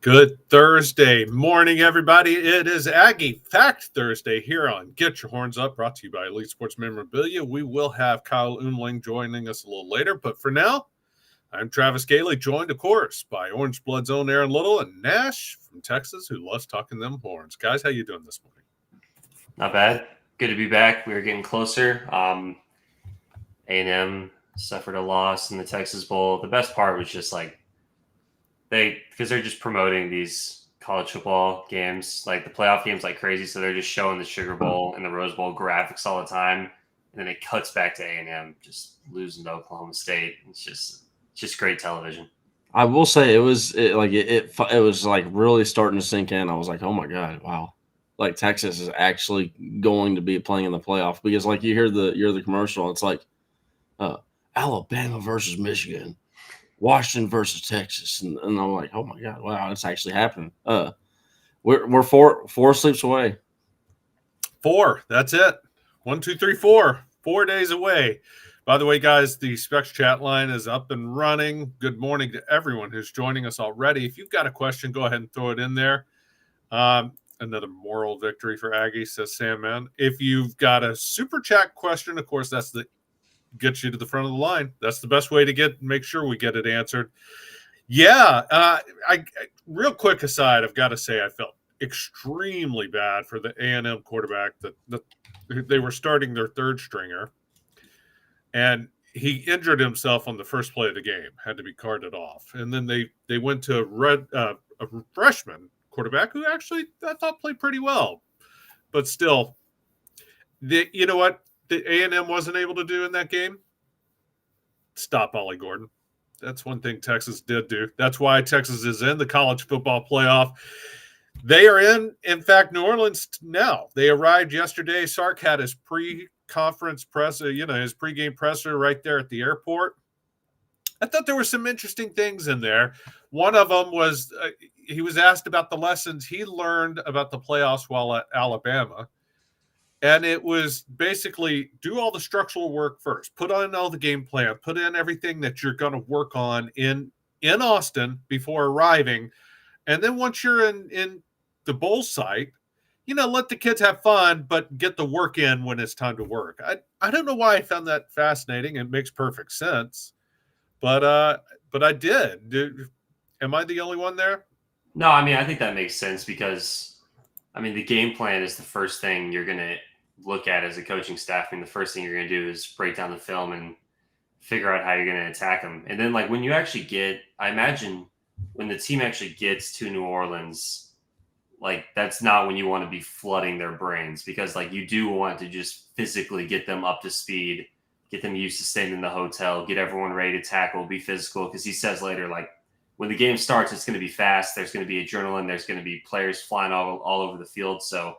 Good Thursday morning, everybody. It is Aggie Fact Thursday here on Get Your Horns Up, brought to you by Elite Sports Memorabilia. We will have Kyle Umlang joining us a little later, but for now, I'm Travis Gailey, joined, of course, by Orange Blood's own Aaron Little and Nash from Texas, who loves talking them horns. Guys, how you doing this morning? Not bad. Good to be back. We were getting closer. A&M suffered a loss in the Texas Bowl. The best part was just because they're just promoting these college football games, like the playoff games, like crazy. So they're just showing the Sugar Bowl and the Rose Bowl graphics all the time, and then it cuts back to A&M just losing to Oklahoma State. It's just great television. I will say it was like really starting to sink in. I was like, oh my god, wow! Like Texas is actually going to be playing in the playoff, because like you hear the commercial, it's like Alabama versus Michigan, Washington versus Texas, and I'm like, oh my god, wow, it's actually happening. We're four sleeps away. Four. That's it. 1, 2, 3, 4. 4 days away. By the way, guys, the Specs chat line is up and running. Good morning to everyone who's joining us already. If you've got a question, go ahead and throw it in there. Another moral victory for Aggie, says Sam Man. If you've got a super chat question, of course, that's the gets you to the front of the line. That's the best way to make sure we get it answered. Yeah, I real quick aside, I've got to say I felt extremely bad for the A&M quarterback that they were starting their third stringer, and he injured himself on the first play of the game, had to be carted off, and then they went to a freshman quarterback who actually I thought played pretty well, but still, you know what the A&M wasn't able to do in that game? Stop Ollie Gordon. That's one thing Texas did do. That's why Texas is in the college football playoff. They are in fact, New Orleans now. They arrived yesterday. Sark had his pre-conference presser, his pregame presser right there at the airport. I thought there were some interesting things in there. One of them was he was asked about the lessons he learned about the playoffs while at Alabama. And it was basically do all the structural work first, put on all the game plan, put in everything that you're going to work on in Austin before arriving. And then once you're in the bowl site, let the kids have fun, but get the work in when it's time to work. I don't know why I found that fascinating. It makes perfect sense. But I did. Am I the only one there? No, I mean, I think that makes sense because the game plan is the first thing you're going to look at as a coaching staff. The first thing you're going to do is break down the film and figure out how you're going to attack them. And then, when you actually I imagine when the team actually gets to New Orleans, that's not when you want to be flooding their brains, because, you do want to just physically get them up to speed, get them used to staying in the hotel, get everyone ready to tackle, be physical. Because he says later, when the game starts, it's going to be fast. There's going to be adrenaline. There's going to be players flying all over the field. So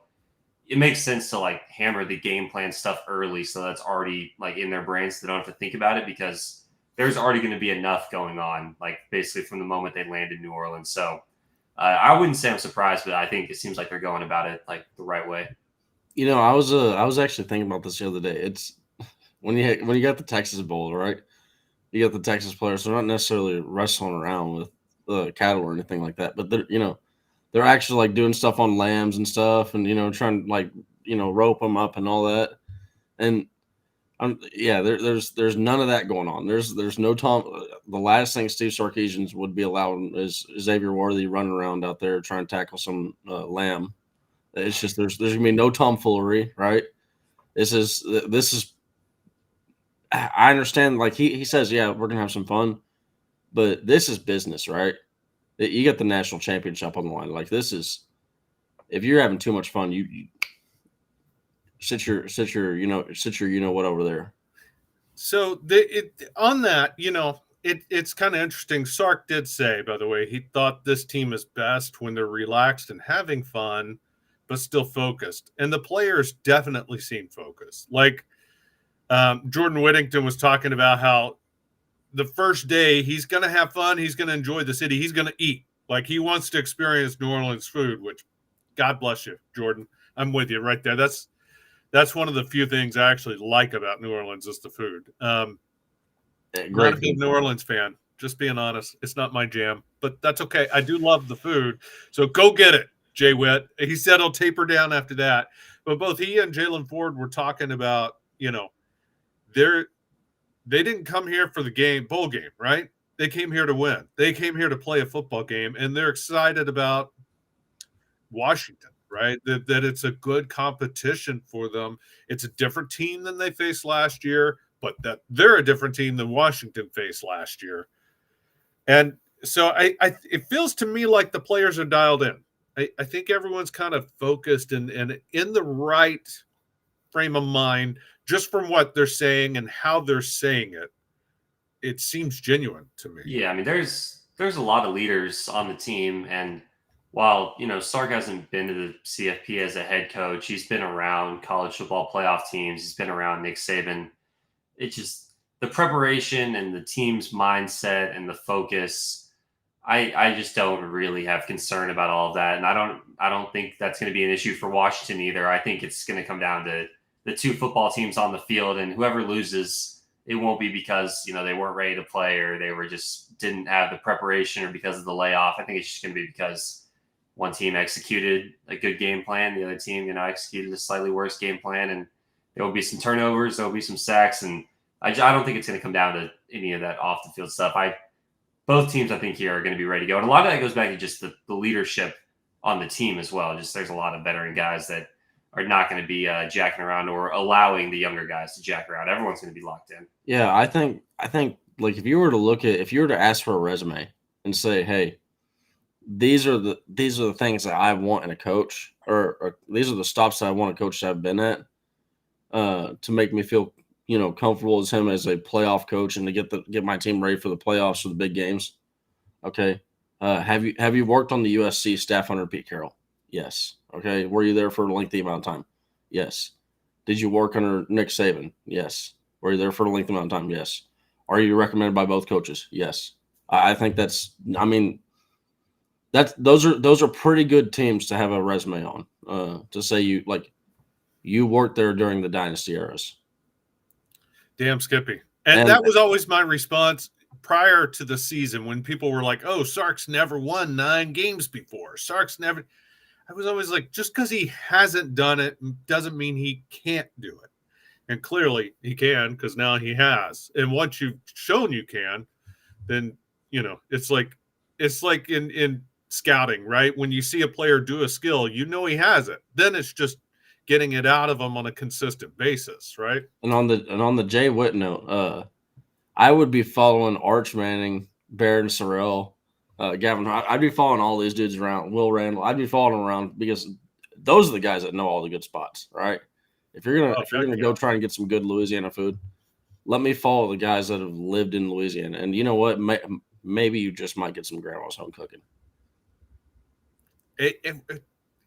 it makes sense to hammer the game plan stuff early, so that's already in their brains. So they don't have to think about it, because there's already going to be enough going on, basically from the moment they land in New Orleans. So I wouldn't say I'm surprised, but I think it seems like they're going about it the right way. I was actually thinking about this the other day. It's when you got the Texas Bowl, right? You got the Texas players. They're not necessarily wrestling around with cattle or anything like that, but they're actually doing stuff on lambs and stuff, and trying to rope them up and all that. And there's none of that going on. There's no Tom. The last thing Steve Sarkisian would be allowed is Xavier Worthy running around out there trying to tackle some lamb. It's just there's gonna be no tomfoolery, right? This is. I understand. He says, yeah, we're gonna have some fun, but this is business, right? You got the national championship on the line. This is, if you're having too much fun, you sit your what over there. So on that, it's kind of interesting. Sark did say, by the way, he thought this team is best when they're relaxed and having fun, but still focused. And the players definitely seem focused. Jordan Whittington was talking about how the first day he's going to have fun. He's going to enjoy the city. He's going to eat. He wants to experience New Orleans food, which God bless you, Jordan. I'm with you right there. That's one of the few things I actually like about New Orleans is the food. Not a big New Orleans fan. Just being honest. It's not my jam, but that's okay. I do love the food. So go get it, Jay Witt. He said he'll taper down after that. But both he and Jalen Ford were talking about, they didn't come here for the bowl game, right? They came here to win. They came here to play a football game, and they're excited about Washington, right? That it's a good competition for them. It's a different team than they faced last year, but that they're a different team than Washington faced last year. And so it feels to me like the players are dialed in. I think everyone's kind of focused and in the right frame of mind, just from what they're saying and how they're saying it. It seems genuine to me. Yeah, I mean, there's a lot of leaders on the team, and while Sark hasn't been to the CFP as a head coach, he's been around college football playoff teams. He's been around Nick Saban. It's just the preparation and the team's mindset and the focus. I just don't really have concern about all of that, and I don't think that's going to be an issue for Washington either. I think it's going to come down to the two football teams on the field, and whoever loses, it won't be because they weren't ready to play or they were just didn't have the preparation or because of the layoff. I think it's just going to be because one team executed a good game plan, the other team executed a slightly worse game plan, and there will be some turnovers, there will be some sacks, and I don't think it's going to come down to any of that off the field stuff. Both teams, I think, here are going to be ready to go. And a lot of that goes back to just the leadership on the team as well. Just there's a lot of veteran guys that are not going to be jacking around or allowing the younger guys to jack around. Everyone's going to be locked in. Yeah, I think like if you were to ask for a resume and say, hey, these are the things that I want in a coach, or these are the stops that I want a coach to have been at, to make me feel comfortable as him as a playoff coach and to get my team ready for the playoffs or the big games. Okay. Have you worked on the USC staff under Pete Carroll? Yes. Okay. Were you there for a lengthy amount of time? Yes. Did you work under Nick Saban? Yes. Were you there for a lengthy amount of time? Yes. Are you recommended by both coaches? Yes. I think those are pretty good teams to have a resume on, to say you worked there during the dynasty eras. Damn, Skippy. And that was always my response prior to the season when people were like, oh, Sark's never won 9 games before. Sark's never. I was always like, just because he hasn't done it doesn't mean he can't do it. And clearly he can, because now he has. And once you've shown you can, then, it's like in scouting, right? When you see a player do a skill, he has it. Then it's just getting it out of him on a consistent basis, right? And on the Jay Witt note, I would be following Arch Manning, Barron Sorrell, Gavin. I'd be following all these dudes around. Will Randall. I'd be following them around because those are the guys that know all the good spots, right? If you're gonna go try and get some good Louisiana food, let me follow the guys that have lived in Louisiana. And you know what? Maybe you just might get some grandma's home cooking.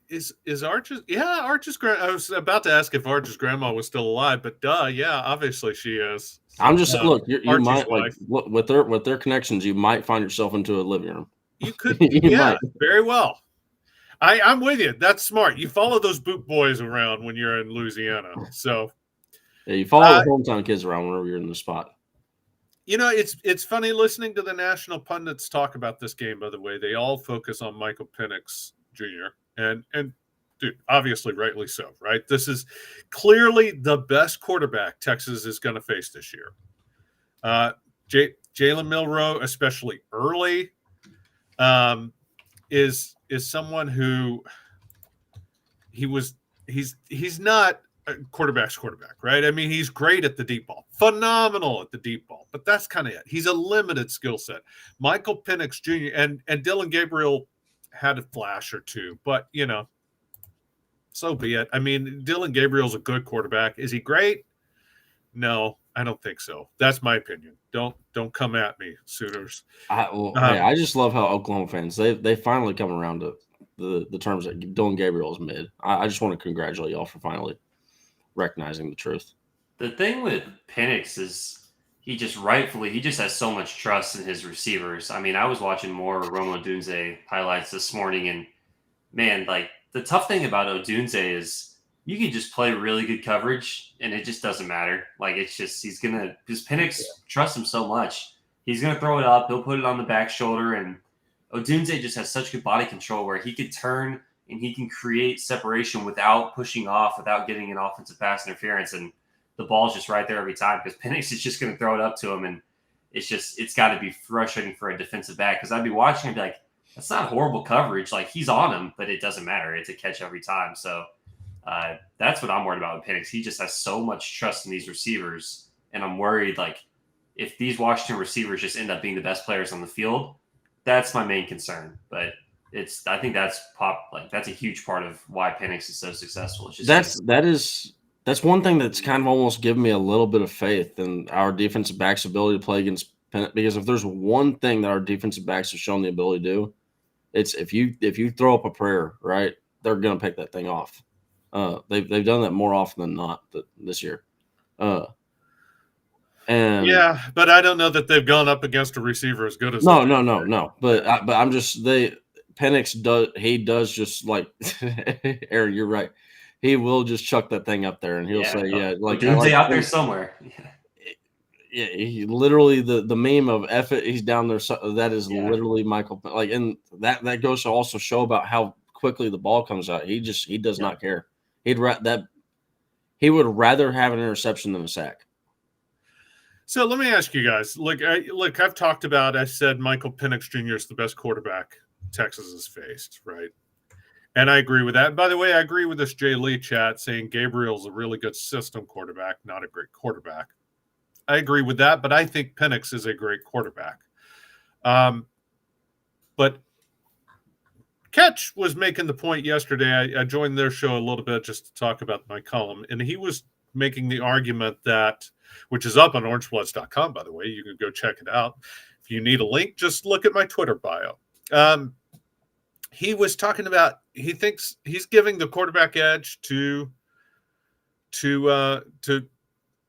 Is Arch's? Yeah, Arch's grandma. I was about to ask if Arch's grandma was still alive, but yeah, obviously she is. I'm just look. You might look with their connections. You might find yourself into a living room. You could, might. Very well. I'm with you. That's smart. You follow those boot boys around when you're in Louisiana. So yeah, you follow the hometown kids around whenever you're in the spot. It's funny listening to the national pundits talk about this game. By the way, they all focus on Michael Penix Jr. And dude, obviously rightly so, right? This is clearly the best quarterback Texas is going to face this year. Jalen Milroe, especially early, is someone who he's not a quarterback's quarterback, right? I mean, he's great at the deep ball, phenomenal at the deep ball, but that's kind of it. He's a limited skill set. Michael Penix Jr. and Dylan Gabriel had a flash or two, but so be it. I mean, Dylan Gabriel's a good quarterback. Is he great? No, I don't think so. That's my opinion. Don't come at me, Sooners. I just love how Oklahoma fans they finally come around to the terms that Dylan Gabriel is mid. I just want to congratulate y'all for finally recognizing the truth. The thing with Penix is he just has so much trust in his receivers. I mean, I was watching more Rome Odunze highlights this morning, and man, the tough thing about Odunze is you can just play really good coverage and it just doesn't matter. Because Penix trusts him so much. He's going to throw it up. He'll put it on the back shoulder. And Odunze just has such good body control where he could turn and he can create separation without pushing off, without getting an offensive pass interference. And the ball's just right there every time because Penix is just going to throw it up to him. And it's got to be frustrating for a defensive back because I'd be watching and be like, that's not horrible coverage. Like, he's on him, but it doesn't matter. It's a catch every time. So that's what I'm worried about with Penix. He just has so much trust in these receivers. And I'm worried, like, if these Washington receivers just end up being the best players on the field, that's my main concern. But I think that's a huge part of why Penix is so successful. It's just that's one thing that's kind of almost given me a little bit of faith in our defensive backs' ability to play against Penix. Because if there's one thing that our defensive backs have shown the ability to do, it's if you throw up a prayer, right, they're gonna pick that thing off. They've done that more often than not this year. And yeah, but I don't know that they've gone up against a receiver as good as no. But I'm just Penix does just like Aaron, you're right. He will just chuck that thing up there and he'll say, yeah, like out there somewhere. Yeah, he literally the meme of F it, he's down there. So that is literally Michael. Like, and that goes to also show about how quickly the ball comes out. He does not care. He would rather have an interception than a sack. So let me ask you guys. Look, I've talked about. I said Michael Penix Jr. is the best quarterback Texas has faced, right? And I agree with that. And by the way, I agree with this Jay Lee chat saying Gabriel's a really good system quarterback, not a great quarterback. I agree with that, but I think Penix is a great quarterback. But Ketch was making the point yesterday. I joined their show a little bit just to talk about my column, and he was making the argument that, which is up on orangebloods.com, by the way. You can go check it out. If you need a link, just look at my Twitter bio. He was talking about he thinks he's giving the quarterback edge to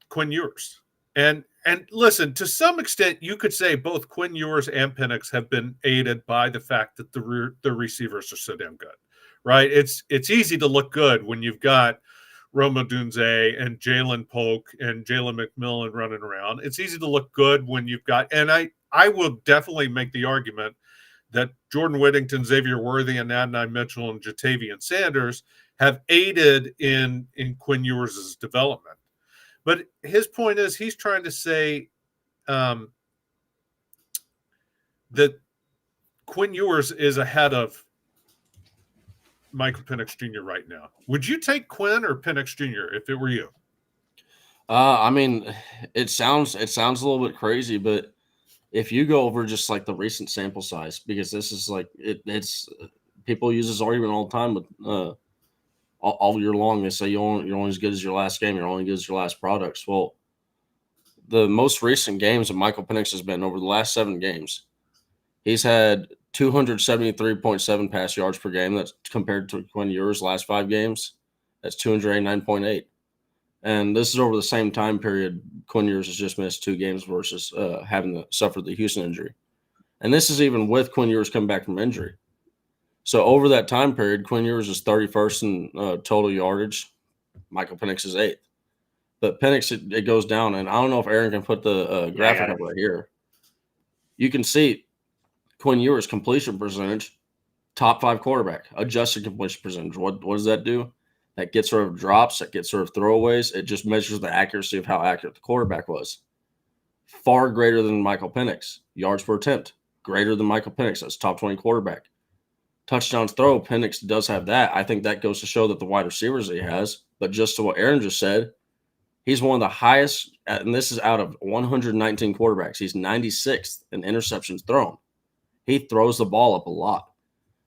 Quinn Ewers. And listen, to some extent, you could say both Quinn Ewers and Penix have been aided by the fact that the receivers are so damn good, right? It's easy to look good when you've got Rome Odunze and Jalen Polk and Jalen McMillan running around. It's easy to look good when you've got, and I will definitely make the argument that Jordan Whittington, Xavier Worthy, and Adonai Mitchell and Jatavian Sanders have aided in Quinn Ewers' development. But his point is he's trying to say that Quinn Ewers is ahead of Michael Penix Jr. right now. Would you take Quinn or Penix Jr. if it were you? I mean, it sounds a little bit crazy, but if you go over just like the recent sample size, because this is like it's people use this argument all the time with all year long. They say you're only as good as your last game. You're only as good as your last products. Well, the most recent games that Michael Penix has been over the last 7 games, he's had 273.7 pass yards per game. That's compared to Quinn Ewers' last 5 games. That's 289.8. And this is over the same time period. Quinn Ewers has just missed 2 games versus having suffered the Houston injury. And this is even with Quinn Ewers coming back from injury. So over that time period, Quinn Ewers is 31st in total yardage. Michael Penix is 8th. But Penix, it goes down. And I don't know if Aaron can put the graphic up right here. You can see Quinn Ewers' completion percentage, top 5 quarterback, adjusted completion percentage. What does that do? That gets rid of drops, that gets rid of throwaways. It just measures the accuracy of how accurate the quarterback was. Far greater than Michael Penix. Yards per attempt, greater than Michael Penix. That's top 20 quarterback. Touchdowns throw, Penix does have that. I think that goes to show that the wide receivers he has. But just to what Aaron just said, he's one of the highest, and this is out of 119 quarterbacks. He's 96th in interceptions thrown. He throws the ball up a lot.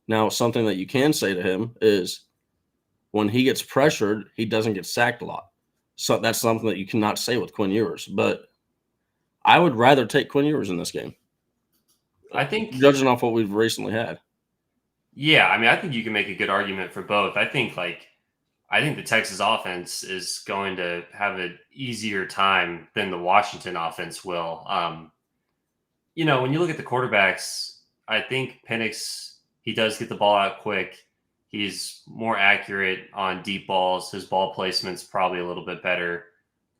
Now, something that you can say to him is when he gets pressured, he doesn't get sacked a lot. So that's something that you cannot say with Quinn Ewers. But I would rather take Quinn Ewers in this game. I think, judging off what we've recently had. Yeah, I mean, I think you can make a good argument for both. I think the Texas offense is going to have an easier time than the Washington offense will. When you look at the quarterbacks, I think Penix, he does get the ball out quick. He's more accurate on deep balls. His ball placement's probably a little bit better.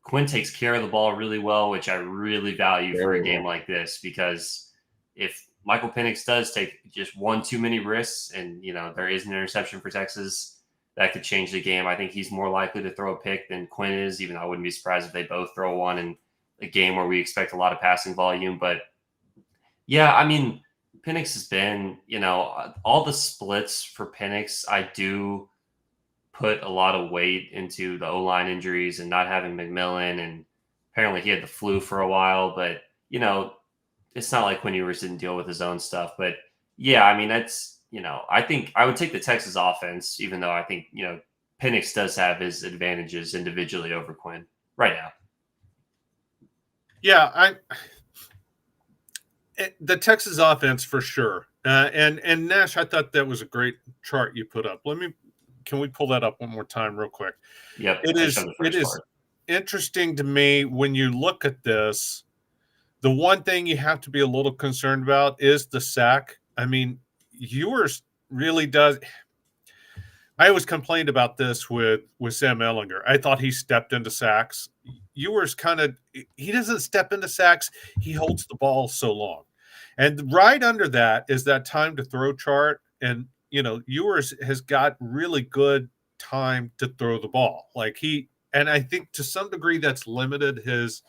Quinn takes care of the ball really well, which I really value for a game like this, because if Michael Penix does take just one too many risks and, there is an interception for Texas, that could change the game. I think he's more likely to throw a pick than Quinn is, even though I wouldn't be surprised if they both throw one in a game where we expect a lot of passing volume. But yeah, I mean, Penix has been, all the splits for Penix, I do put a lot of weight into the O-line injuries and not having McMillan, and apparently he had the flu for a while, but it's not like Quinn Ewers didn't deal with his own stuff. But yeah, I mean, that's, I think I would take the Texas offense, even though I think, Penix does have his advantages individually over Quinn right now. Yeah, the Texas offense for sure. And Nash, I thought that was a great chart you put up. Can we pull that up one more time real quick? Yep. It is interesting to me when you look at this. The one thing you have to be a little concerned about is the sack. I mean, Ewers really does. I always complained about this with Sam Ehlinger. I thought he stepped into sacks. Ewers he doesn't step into sacks. He holds the ball so long. And right under that is that time to throw chart. And, Ewers has got really good time to throw the ball. And I think to some degree that's limited his,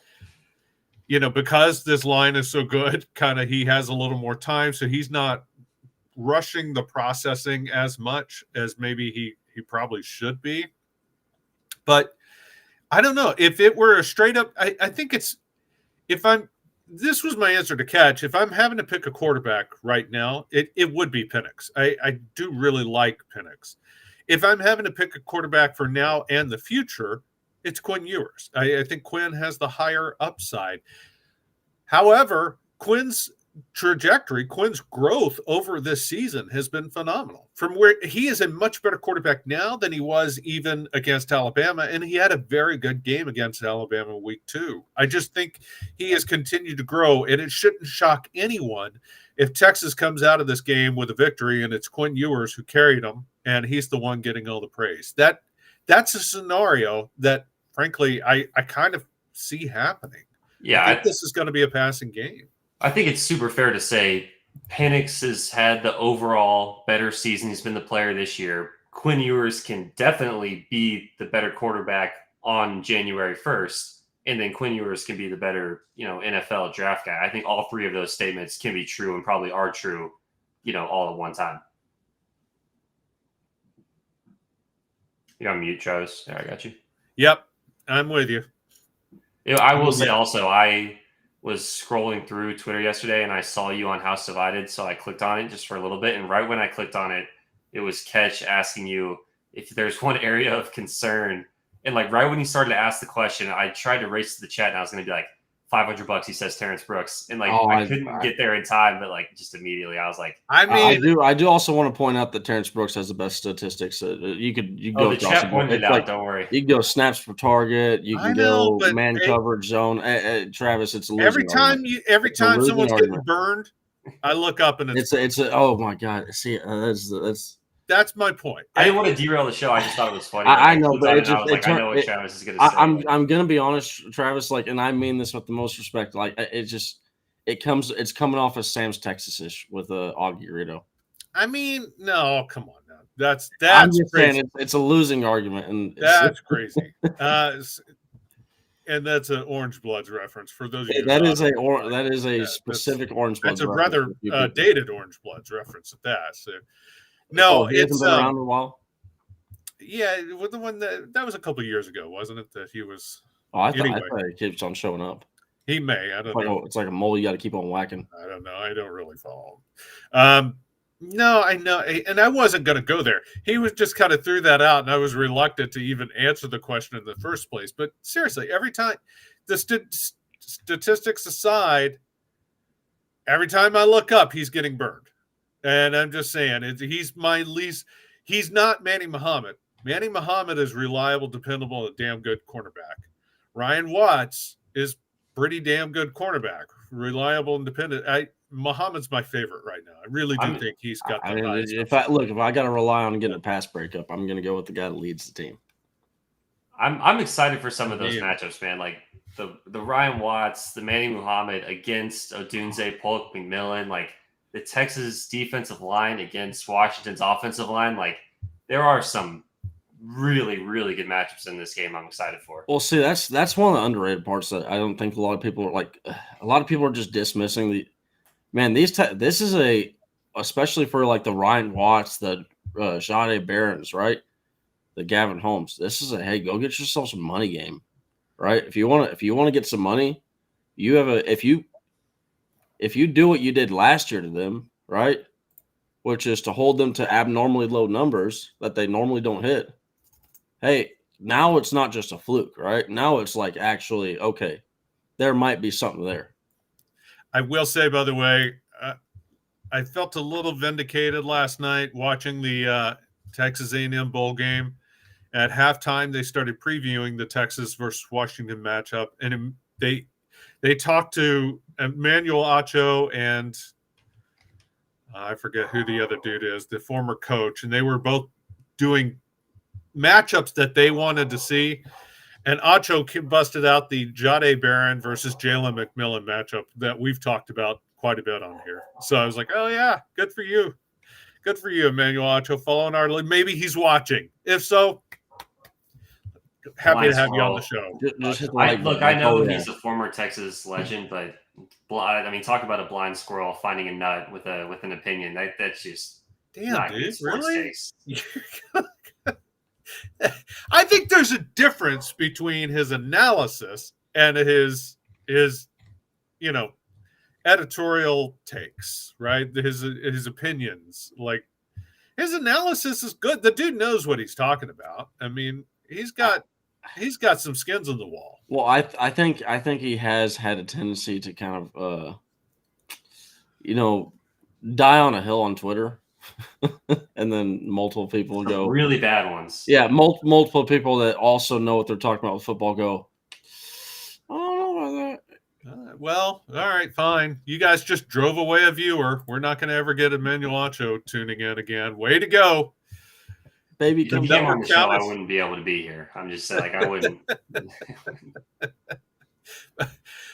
because this line is so good, he has a little more time. So he's not rushing the processing as much as maybe he probably should be. But I don't know if it were a straight up, I think this was my answer to catch. If I'm having to pick a quarterback right now, it would be Penix. I do really like Penix. If I'm having to pick a quarterback for now and the future, it's Quinn Ewers. I think Quinn has the higher upside. However, Quinn's growth over this season has been phenomenal. From where he is a much better quarterback now than he was even against Alabama, and he had a very good game against Alabama week 2. I just think he has continued to grow, and it shouldn't shock anyone if Texas comes out of this game with a victory and it's Quinn Ewers who carried them, and he's the one getting all the praise. That's a scenario that, frankly, I kind of see happening. Yeah, I think this is going to be a passing game. I think it's super fair to say Penix has had the overall better season. He's been the player this year. Quinn Ewers can definitely be the better quarterback on January 1st. And then Quinn Ewers can be the better, NFL draft guy. I think all three of those statements can be true and probably are true, all at one time. You're on mute, Travis. There, I got you. Yep, I'm with you. I will say also, I was scrolling through Twitter yesterday and I saw you on House Divided, so I clicked on it just for a little bit. And right when I clicked on it, it was Ketch asking you if there's one area of concern. And right when he started to ask the question, I tried to race to the chat and I was going to be like, $500, he says Terrence Brooks. And I couldn't get there in time, but just immediately I was like, I do also want to point out that Terrence Brooks has the best statistics. You could go. The chat pointed it out. Don't worry. You can go snaps per target. You can go man coverage zone. Travis, it's a losing every time someone's getting burned, I look up and it's oh my god. See, that's my point. I didn't want to derail the show. I just thought it was funny. I know, but I know what Travis is going to say. I'm going to be honest, Travis. And I mean this with the most respect. It's coming off as Sam's Texas-ish with Aggie Rito. I mean, no, come on now. That's I'm just crazy. saying it's a losing argument, and that's crazy. And that's an Orange Bloods reference for those of you. That is a specific Orange Bloods. That's a rather dated Orange Bloods reference at that. So. No, it's been around a while. Yeah, the one that was a couple of years ago, wasn't it? That he was. Oh, I thought he keeps on showing up. He may. I don't know. It's like a mole you got to keep on whacking. I don't know. I don't really follow him. No, I know, and I wasn't going to go there. He was just kind of threw that out, and I was reluctant to even answer the question in the first place. But seriously, every time, the statistics aside, every time I look up, he's getting burned. And I'm just saying, he's my least. He's not Manny Muhammad. Manny Muhammad is reliable, dependable, a damn good cornerback. Ryan Watts is pretty damn good cornerback, reliable and dependent. Muhammad's my favorite right now. I really do think he's got the highest. If I got to rely on getting a pass breakup, I'm going to go with the guy that leads the team. I'm excited for some of those Man. matchups, man. Like the Ryan Watts, the Manny Muhammad against Odunze, Polk, McMillan, like the Texas defensive line against Washington's offensive line. Like there are some really, really good matchups in this game. I'm excited for. Well, see, that's one of the underrated parts that I don't think a lot of people are like. A lot of people are just dismissing the man. This is especially for like the Ryan Watts, the Jade Barons, right? The Gavin Holmes. This is hey, go get yourself some money game, right? If you want to get some money, if you do what you did last year to them, right? Which is to hold them to abnormally low numbers that they normally don't hit. Hey, now it's not just a fluke, right? Now it's like actually, okay, there might be something there. I will say, by the way, I felt a little vindicated last night watching the Texas A&M bowl game. At halftime, they started previewing the Texas versus Washington matchup, and they talked to Emmanuel Acho and I forget who the other dude is, the former coach, and they were both doing matchups that they wanted to see. And Acho busted out the Jade Barron versus Jalen McMillan matchup that we've talked about quite a bit on here. So I was like, oh, yeah, good for you. Good for you, Emmanuel Acho, following our lead. Maybe he's watching. If so, happy to have you on the show. Just hit the I like know he's a former Texas legend, but talk about a blind squirrel finding a nut with an opinion. That's just damn, dude, really? I think there's a difference between his analysis and his editorial takes, right? His opinions. Like his analysis is good. The dude knows what he's talking about. I mean, he's got some skins on the wall. Well, I think he has had a tendency to kind of die on a hill on Twitter. And then multiple people go really bad ones. Yeah, multiple people that also know what they're talking about with football go, I don't know about that. Well, all right, fine. You guys just drove away a viewer. We're not going to ever get Emmanuel Acho tuning in again. Way to go. Baby, if he came on the show, I wouldn't be able to be here. I'm just saying, like, I wouldn't.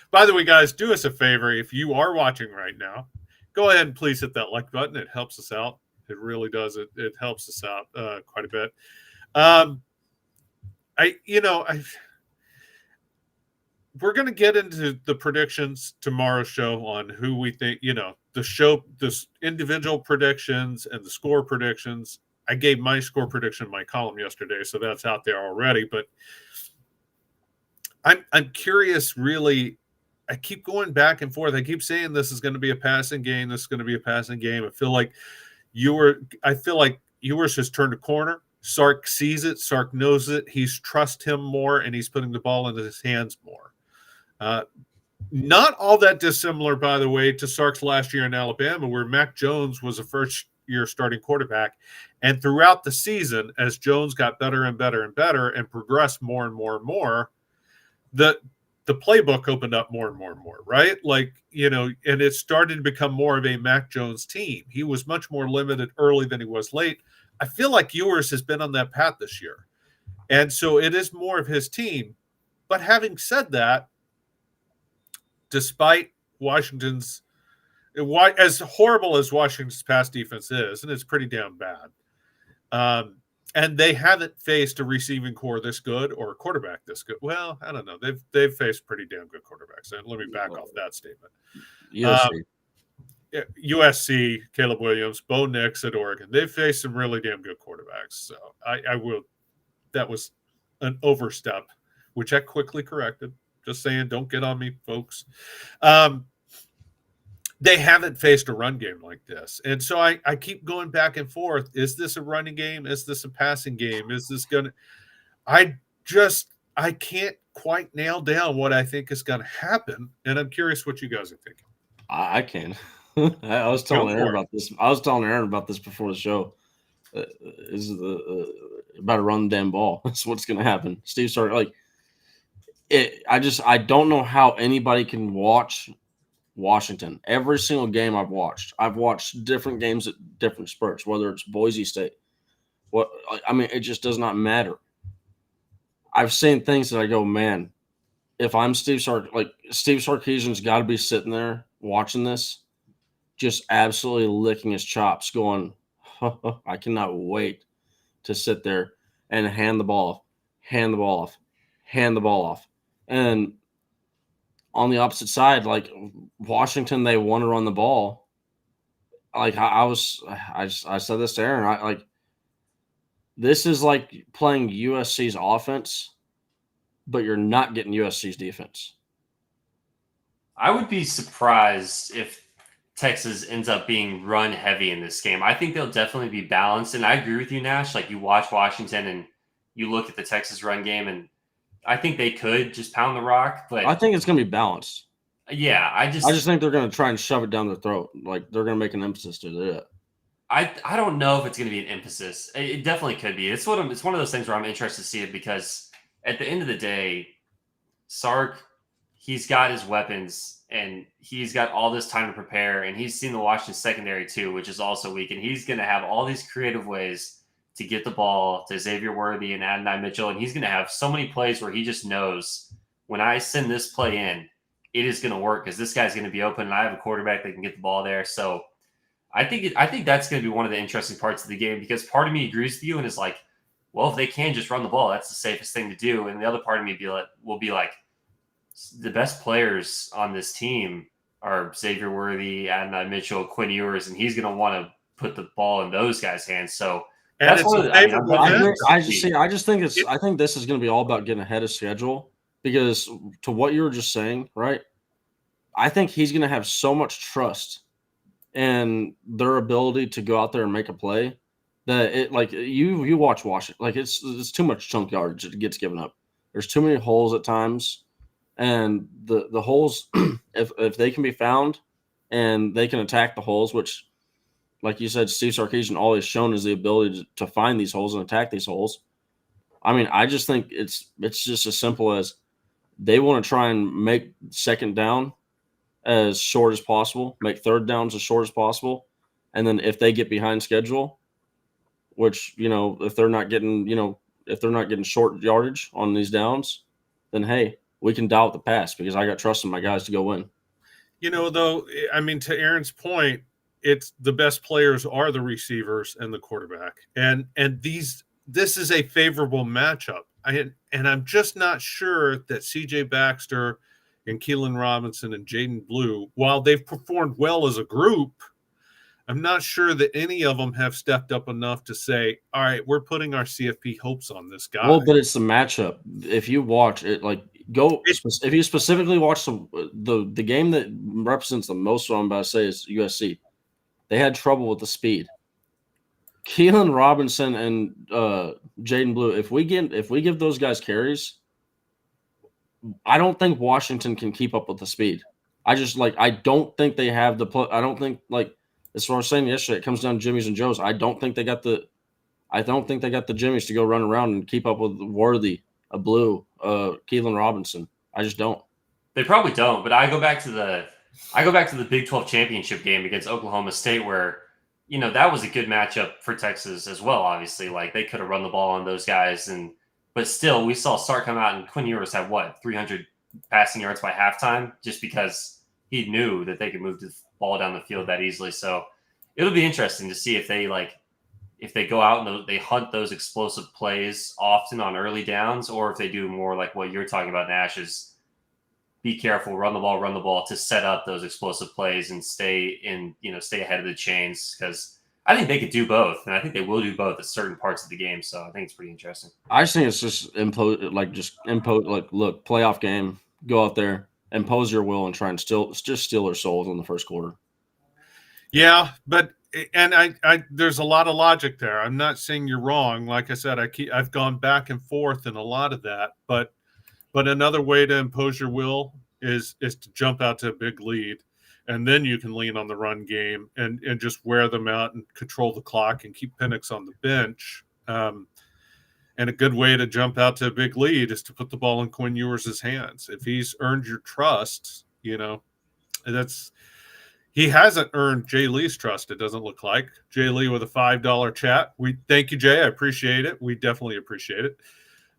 By the way, guys, do us a favor. If you are watching right now, go ahead and please hit that like button. It helps us out. It really does. It helps us out quite a bit. We're going to get into the predictions tomorrow's show on who we think, the individual predictions and the score predictions. I gave my score prediction in my column yesterday, so that's out there already. But I'm curious, really. I keep going back and forth. I keep saying this is going to be a passing game. This is going to be a passing game. I feel like Ewers has turned a corner. Sark sees it. Sark knows it. He's trust him more, and he's putting the ball into his hands more. Not all that dissimilar, by the way, to Sark's last year in Alabama, where Mac Jones was a first-year starting quarterback. And throughout the season, as Jones got better and better and better and progressed more and more and more, the playbook opened up more and more and more, right? Like, and it started to become more of a Mac Jones team. He was much more limited early than he was late. I feel like Ewers has been on that path this year. And so it is more of his team. But having said that, despite Washington's, as horrible as Washington's pass defense is, and it's pretty damn bad, and they haven't faced a receiving core this good or a quarterback this good. Well, I don't know. They've faced pretty damn good quarterbacks. And let me back off that statement. USC, Caleb Williams, Bo Nix at Oregon. They've faced some really damn good quarterbacks. So I will. That was an overstep, which I quickly corrected. Just saying, don't get on me, folks. They haven't faced a run game like this. And so I keep going back and forth. Is this a running game? Is this a passing game? Is this going to – I can't quite nail down what I think is going to happen. And I'm curious what you guys are thinking. I can. I was telling Aaron about this. I was telling Aaron about this before the show. Is about to run the damn ball. That's what's going to happen. Steve started like it. I don't know how anybody can watch Washington. Every single game I've watched different games at different spurts, whether it's Boise State. It just does not matter. I've seen things that I go, man, if I'm Steve Sarkisian's got to be sitting there watching this, just absolutely licking his chops, going, I cannot wait to sit there and hand the ball off, hand the ball off, hand the ball off. And on the opposite side, like Washington, they want to run the ball. Like I said this to Aaron, this is like playing USC's offense, but you're not getting USC's defense. I would be surprised if Texas ends up being run heavy in this game. I think they'll definitely be balanced. And I agree with you, Nash. Like, you watch Washington and you look at the Texas run game, and I think they could just pound the rock. But I think it's going to be balanced. Yeah, I just think they're going to try and shove it down their throat. Like, they're going to make an emphasis to do it. I don't know if it's going to be an emphasis. It definitely could be. It's one of those things where I'm interested to see it, because at the end of the day, Sark, he's got his weapons and he's got all this time to prepare, and he's seen the Washington secondary too, which is also weak, and he's going to have all these creative ways to get the ball to Xavier Worthy and Adonai Mitchell, and he's going to have so many plays where he just knows, when I send this play in, it is going to work because this guy's going to be open and I have a quarterback that can get the ball there. So I think that's going to be one of the interesting parts of the game, because part of me agrees with you and is like, well, if they can just run the ball, that's the safest thing to do. And the other part of me will be like, the best players on this team are Xavier Worthy, Adonai Mitchell, Quinn Ewers, and he's going to want to put the ball in those guys' hands. So that's one of the, I think this is going to be all about getting ahead of schedule, because to what you were just saying, right? I think he's going to have so much trust in their ability to go out there and make a play that it, like, you watch Washington, like it's too much chunk yardage that gets given up. There's too many holes at times, and the holes, if they can be found and they can attack the holes, which, like you said, Steve Sarkisian always shown is the ability to find these holes and attack these holes. I mean, I just think it's just as simple as they want to try and make second down as short as possible, make third downs as short as possible. And then if they get behind schedule, which, if they're not getting short yardage on these downs, then, hey, we can dial up the pass, because I got trust in my guys to go win. Though, I mean, to Aaron's point, it's the best players are the receivers and the quarterback. And this is a favorable matchup. And I'm just not sure that CJ Baxter and Keelan Robinson and Jaden Blue, while they've performed well as a group, I'm not sure that any of them have stepped up enough to say, all right, we're putting our CFP hopes on this guy. Well, but it's the matchup. If you watch it, if you specifically watch the game that represents the most, what I'm about to say, is USC. They had trouble with the speed. Keelan Robinson and Jaden Blue, if we give those guys carries, I don't think Washington can keep up with the speed. I don't think they have I don't think, that's what I was saying yesterday. It comes down to Jimmys and Joes. I don't think they got the Jimmys to go run around and keep up with Worthy, Blue, Keelan Robinson. I just don't. They probably don't. But I go back to the Big 12 championship game against Oklahoma State, where, that was a good matchup for Texas as well. Obviously, like, they could have run the ball on those guys, but still, we saw Sark come out and Quinn Ewers have 300 passing yards by halftime, just because he knew that they could move the ball down the field that easily. So it'll be interesting to see if they go out and they hunt those explosive plays often on early downs, or if they do more like what you're talking about, Nash, is be careful, run the ball to set up those explosive plays and stay ahead of the chains, because I think they could do both, and I think they will do both at certain parts of the game. So I think it's pretty interesting. I just think it's just look, playoff game, go out there, impose your will, and try and steal their souls in the first quarter. Yeah, but there's a lot of logic there. I'm not saying you're wrong. Like I said, I've gone back and forth in a lot of that, but another way to impose your will is to jump out to a big lead, and then you can lean on the run game and just wear them out and control the clock and keep Penix on the bench. And a good way to jump out to a big lead is to put the ball in Quinn Ewers' hands. If he's earned your trust, he hasn't earned Jay Lee's trust, it doesn't look like. Jay Lee with a $5 chat. We thank you, Jay. I appreciate it. We definitely appreciate it.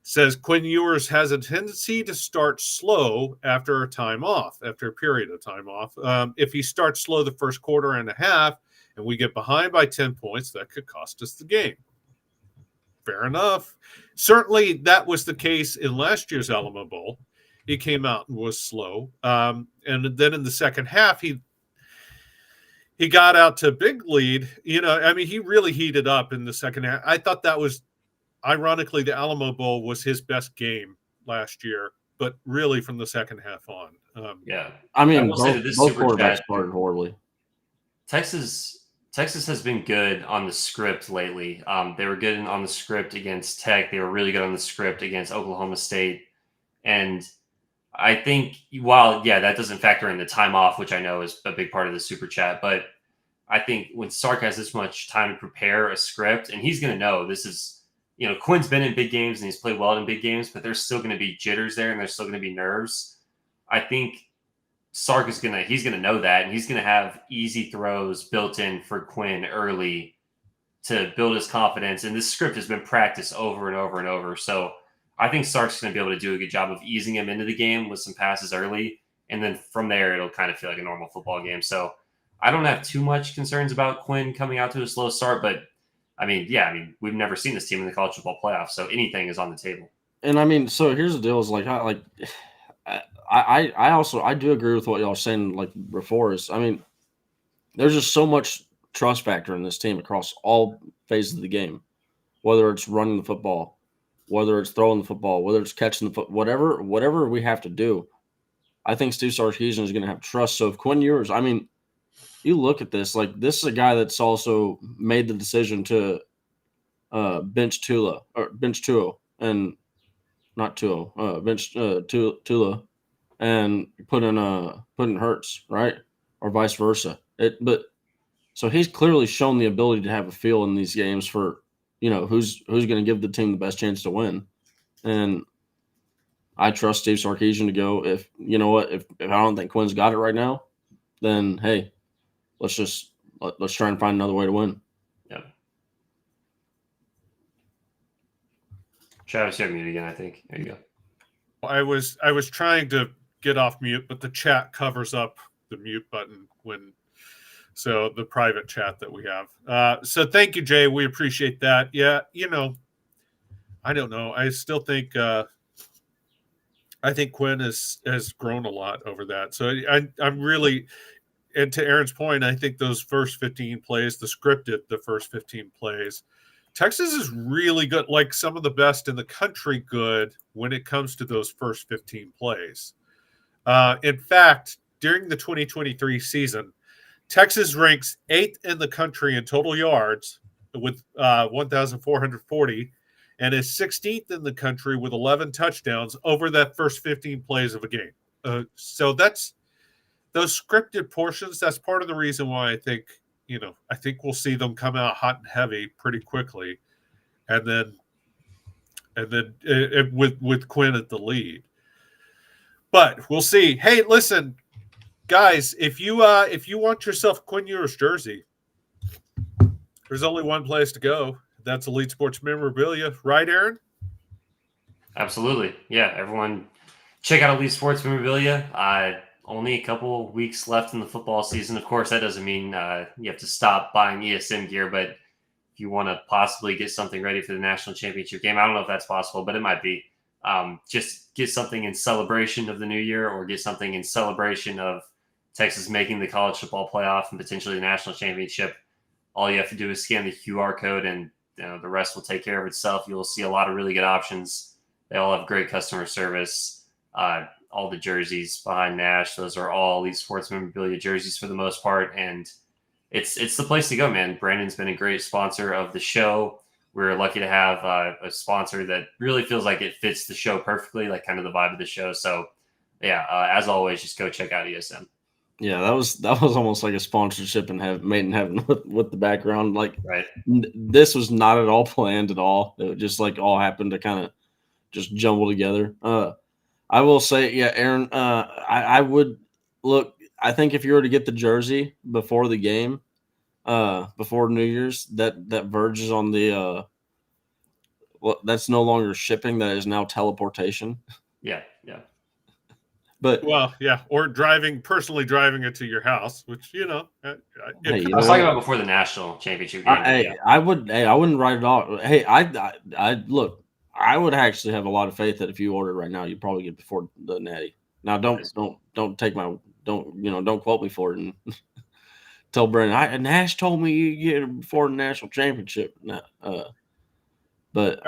Says Quinn Ewers has a tendency to start slow after a time off, after a period of time off. If he starts slow the first quarter and a half and we get behind by 10 points, that could cost us the game. Fair enough. Certainly that was the case in last year's Alamo Bowl. He came out and was slow. And then in the second half, he got out to a big lead. He really heated up in the second half. I thought that was, ironically, the Alamo Bowl was his best game last year, but really from the second half on. Yeah. I mean, both quarterbacks started horribly. Texas has been good on the script lately. They were good on the script against Tech. They were really good on the script against Oklahoma State. And I think that doesn't factor in the time off, which I know is a big part of the super chat. But I think when Sark has this much time to prepare a script, and he's going to know this is, Quinn's been in big games and he's played well in big games, but there's still going to be jitters there and there's still going to be nerves. I think Sark he's going to know that, and he's going to have easy throws built in for Quinn early to build his confidence. And this script has been practiced over and over and over. So I think Sark's going to be able to do a good job of easing him into the game with some passes early. And then from there, it'll kind of feel like a normal football game. So I don't have too much concerns about Quinn coming out to a slow start, but we've never seen this team in the college football playoffs, so anything is on the table. And so here's the deal: is I do agree with what y'all are saying before. There's just so much trust factor in this team across all phases of the game, whether it's running the football, whether it's throwing the football, whether it's catching the football, whatever we have to do. I think Steve Sarkisian is going to have trust. So if Quinn Ewers, you look at this, this is a guy that's also made the decision to bench Tula and not Tua, bench Tula and put in Hurts, right? Or vice versa. So he's clearly shown the ability to have a feel in these games for, who's going to give the team the best chance to win. And I trust Steve Sarkisian to go. If I don't think Quinn's got it right now, then hey, let's try and find another way to win. Yeah. Travis, you're muted again, I think. There you go. I was trying to get off mute, but the chat covers up the mute button so the private chat that we have. So thank you, Jay. We appreciate that. Yeah, I don't know. I still think Quinn has grown a lot over that. So I'm really, and to Aaron's point, I think those first 15 plays, the first 15 plays, Texas is really good, like some of the best in the country good when it comes to those first 15 plays. In fact, during the 2023 season, Texas ranks 8th in the country in total yards with 1,440 and is 16th in the country with 11 touchdowns over that first 15 plays of a game. So that's those scripted portions. That's part of the reason why I think we'll see them come out hot and heavy pretty quickly, and then with Quinn at the lead. But we'll see. Hey, listen, guys, if you want yourself a Quinn Ewers jersey, there's only one place to go. That's Elite Sports Memorabilia, right, Aaron? Absolutely, yeah. Everyone, check out Elite Sports Memorabilia. Only a couple weeks left in the football season. Of course, that doesn't mean you have to stop buying ESM gear, but if you want to possibly get something ready for the national championship game, I don't know if that's possible, but it might be. Just get something in celebration of the new year, or get something in celebration of Texas making the college football playoff and potentially the national championship. All you have to do is scan the QR code, and the rest will take care of itself. You'll see a lot of really good options. They all have great customer service. All the jerseys behind Nash, those are all Elite Sports Memorabilia jerseys for the most part. And it's the place to go, man. Brandon's been a great sponsor of the show. We're lucky to have a sponsor that really feels like it fits the show perfectly, like kind of the vibe of the show. So yeah, as always, just go check out ESM. Yeah, that was almost like a sponsorship made in heaven with the background. Right. This was not at all planned at all. It just all happened to kind of just jumble together. I will say, yeah, Aaron, I would look. I think if you were to get the jersey before the game, before New Year's, that verges on the that's no longer shipping. That is now teleportation. Yeah. But or personally driving it to your house, which Hey, I was talking about before the national championship game. I wouldn't write it off. Hey, I look. I would actually have a lot of faith that if you ordered right now, you'd probably get before the Natty. Now, don't take my don't quote me for it and tell Brandon. Nash told me you get it before the national championship. But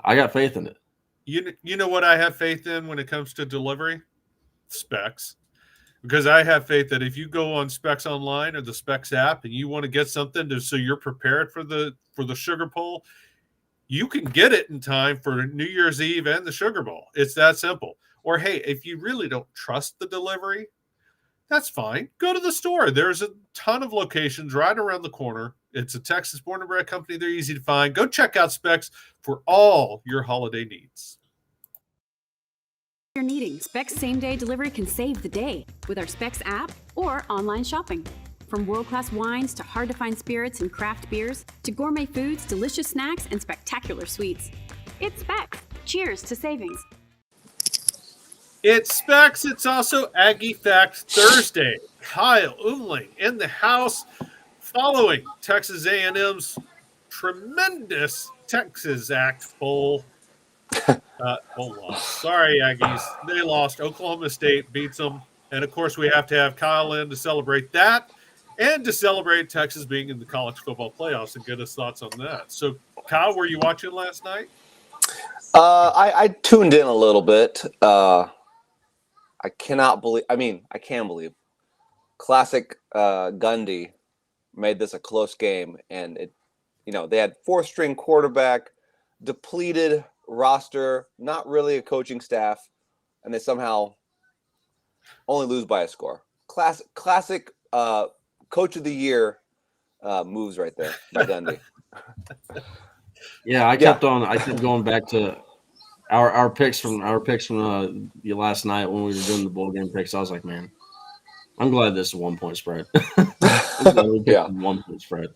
I got faith in it. You know what I have faith in when it comes to delivery? Specs. Because I have faith that if you go on Specs Online or the Specs app and you want to get something so you're prepared for the Sugar Bowl, you can get it in time for New Year's Eve and the Sugar Bowl. It's that simple. Or, hey, if you really don't trust the delivery, that's fine. Go to the store. There's a ton of locations right around the corner. It's a Texas born and bred company. They're easy to find. Go check out Specs for all your holiday needs. You're needing Specs same-day delivery can save the day with our Specs app or online shopping. From world-class wines to hard-to-find spirits and craft beers to gourmet foods, delicious snacks, and spectacular sweets. It's Specs. Cheers to savings. It's Specs. It's also Aggie Fact Thursday. Kyle Umlang in the house following Texas A&M's tremendous Texas Act Bowl. Loss. Sorry, Aggies. They lost. Oklahoma State beats them. And, of course, we have to have Kyle in to celebrate that and to celebrate Texas being in the college football playoffs and get his thoughts on that. So, Kyle, were you watching last night? I tuned in a little bit. I can believe classic Gundy made this a close game. And, they had fourth-string quarterback, depleted roster, not really a coaching staff, and they somehow only lose by a score. Classic coach of the year moves right there by Gundy. I kept going back to our picks from last night when we were doing the bowl game picks. I was like, man, I'm glad this is a 1-point spread. Yeah, 1-point spread.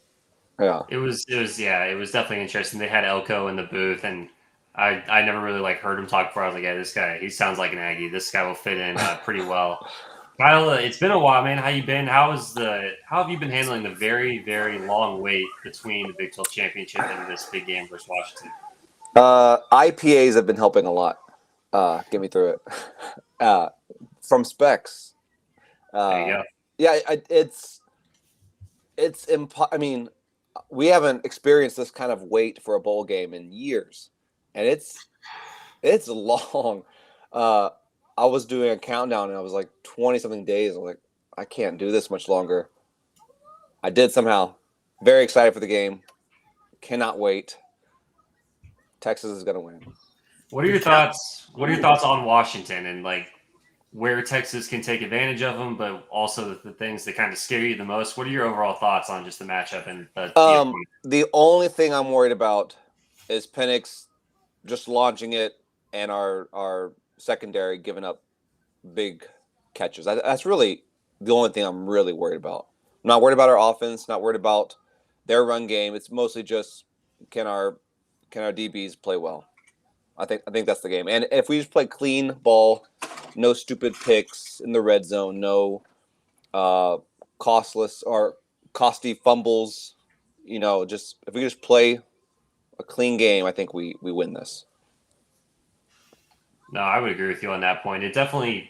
Yeah, it was definitely interesting. They had Elko in the booth, and I never really heard him talk before. I was like, yeah, this guy, he sounds like an Aggie. This guy will fit in pretty well. Kyle, it's been a while, man. How you been? How have you been handling the very, very long wait between the Big 12 championship and this big game versus Washington? IPAs have been helping a lot. Get me through it. From Specs. There you go. Yeah, we haven't experienced this kind of wait for a bowl game in years, and it's long. I was doing a countdown, and I was like 20-something days. I'm like, I can't do this much longer. I did somehow. Very excited for the game. Cannot wait. Texas is going to win. What are your thoughts? What are your thoughts on Washington and where Texas can take advantage of them, but also the things that kind of scare you the most? What are your overall thoughts on just the matchup and the only thing I'm worried about is Penix just launching it and our secondary giving up big catches. That's really the only thing I'm really worried about. I'm not worried about our offense, not worried about their run game. It's mostly just can our DBs play well. I think that's the game. And if we just play clean ball, no stupid picks in the red zone, no costless or costly fumbles, just if we just play a clean game, I think we win this. No, I would agree with you on that point. It definitely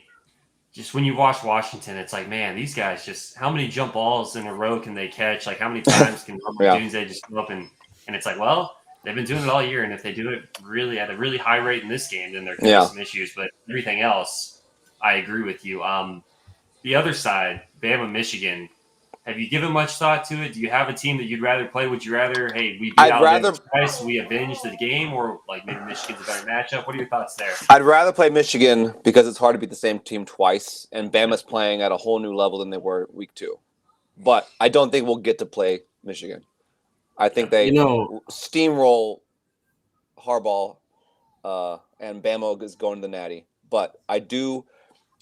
just when you watch Washington, it's like, man, these guys just how many jump balls in a row can they catch? How many times can they just go up and it's like, well, they've been doing it all year, and if they do it really at a really high rate in this game, then there could be some issues. But everything else, I agree with you. The other side, Bama, Michigan. Have you given much thought to it? Do you have a team that you'd rather play? Would you rather, hey, we beat Alabama twice, we avenge the game, or maybe Michigan's a better matchup? What are your thoughts there? I'd rather play Michigan because it's hard to beat the same team twice, and Bama's playing at a whole new level than they were week 2. But I don't think we'll get to play Michigan. I think they steamroll Harbaugh, and Bama is going to the Natty. But I do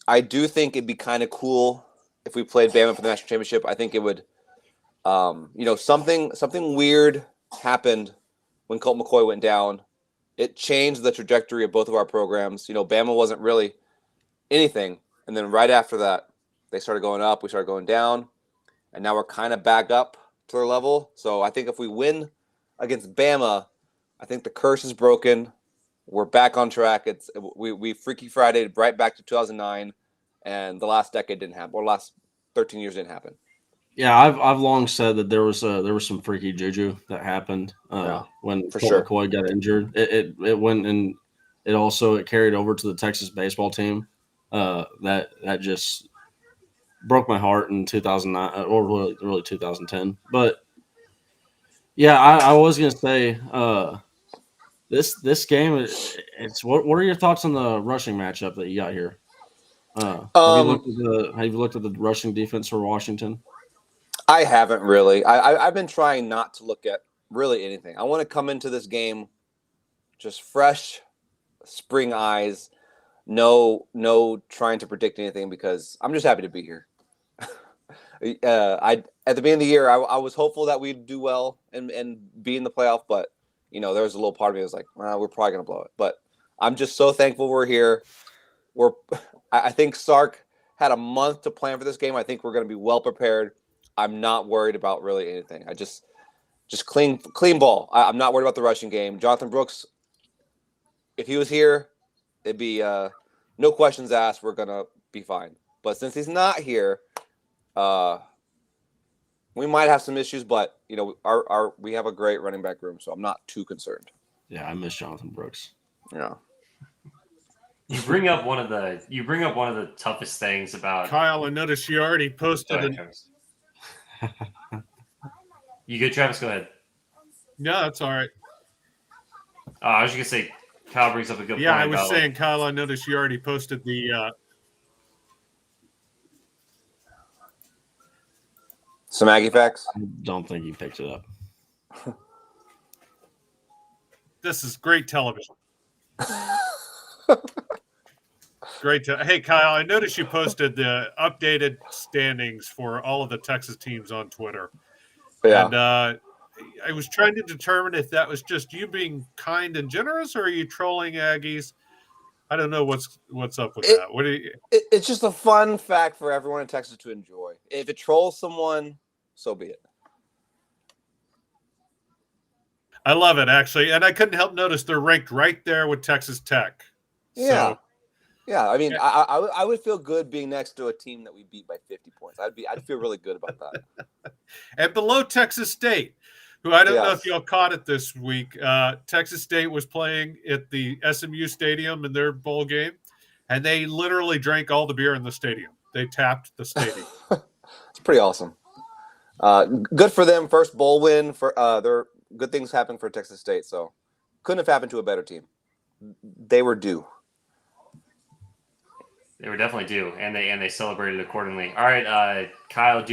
think it'd be kind of cool if we played Bama for the national championship. I think it would, something weird happened when Colt McCoy went down, it changed the trajectory of both of our programs. Bama wasn't really anything, and then right after that, they started going up. We started going down, and now we're kind of back up to their level. So I think if we win against Bama, I think the curse is broken. We're back on track. We Freaky Friday right back to 2009, and the last decade didn't happen, or last 13 years didn't happen. Yeah, I've long said that there was some freaky juju that happened when for Colt sure. McCoy got injured. It went and it carried over to the Texas baseball team. That just broke my heart in 2009 or really 2010. But yeah, I was gonna say this game. It's what are your thoughts on the rushing matchup that you got here? Have you looked at the rushing defense for Washington? I haven't really. I've been trying not to look at really anything. I want to come into this game just fresh, spring eyes, no trying to predict anything, because I'm just happy to be here. At the beginning of the year, I was hopeful that we'd do well and be in the playoff, but there was a little part of me that was like, we're probably gonna blow it. But I'm just so thankful we're here. I think Sark had a month to plan for this game. I think we're gonna be well prepared. I'm not worried about really anything. I just clean ball. I'm not worried about the rushing game. Jonathan Brooks, if he was here, it'd be no questions asked. We're gonna be fine. But since he's not here, we might have some issues. But we have a great running back room, so I'm not too concerned. Yeah, I miss Jonathan Brooks. Yeah. You bring up one of the toughest things about Kyle. I noticed you already posted. You good, Travis? Go ahead. No, that's all right. I was just gonna say, Kyle brings up a good point. Yeah, I was saying, Kyle, I noticed you already posted the some Aggie facts. I don't think he picked it up. This is great television. Great. Hey, Kyle, I noticed you posted the updated standings for all of the Texas teams on Twitter. Yeah. And I was trying to determine if that was just you being kind and generous, or are you trolling Aggies? I don't know what's up with that. What do you? It's just a fun fact for everyone in Texas to enjoy. If it trolls someone, so be it. I love it, actually, and I couldn't help notice they're ranked right there with Texas Tech. Yeah. So, yeah, I mean, I would feel good being next to a team that we beat by 50 points. I'd feel really good about that. And below Texas State, who I don't know Yes. if y'all caught it this week. Texas State was playing at the SMU Stadium in their bowl game, and they literally drank all the beer in the stadium. They tapped the stadium. It's pretty awesome. Good for them. First bowl win for their good things happen for Texas State. So couldn't have happened to a better team. They were due. They were definitely due, and they celebrated accordingly. All right, Kyle, are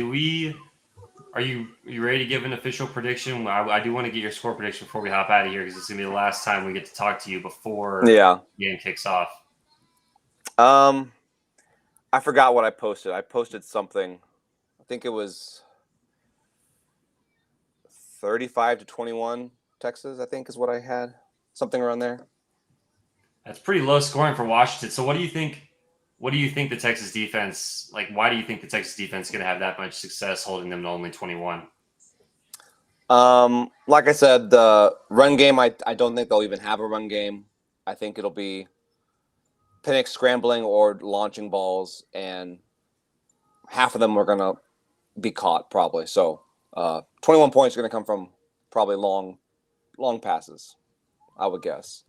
you ready to give an official prediction? I do want to get your score prediction before we hop out of here, because it's gonna be the last time we get to talk to you before the game kicks off. I forgot what I posted. I posted something. I think it was 35-21 Texas, I think is what I had. Something around there. That's pretty low scoring for Washington. So what do you think? What do you think the Texas defense, why do you think the Texas defense is going to have that much success holding them to only 21? Like I said, the run game, I don't think they'll even have a run game. I think it'll be Penix scrambling or launching balls, and half of them are going to be caught probably. So 21 points are going to come from probably long passes, I would guess.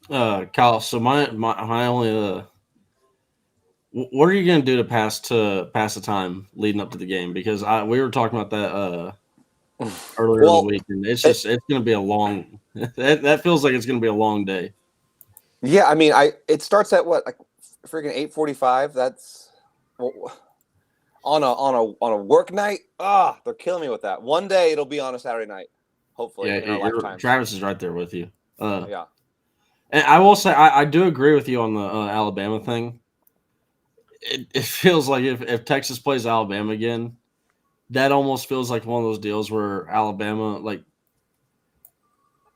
Kyle, so my only what are you going to do to pass the time leading up to the game? Because we were talking about that earlier in the week, and it's going to be a long. That feels like it's going to be a long day. Yeah, I mean, it starts at what, like freaking 8:45. That's on a work night. They're killing me with that. One day it'll be on a Saturday night, hopefully. Yeah, in our lifetime. Travis is right there with you. Yeah. And I will say I do agree with you on the Alabama thing. It feels like if Texas plays Alabama again, that almost feels like one of those deals where Alabama,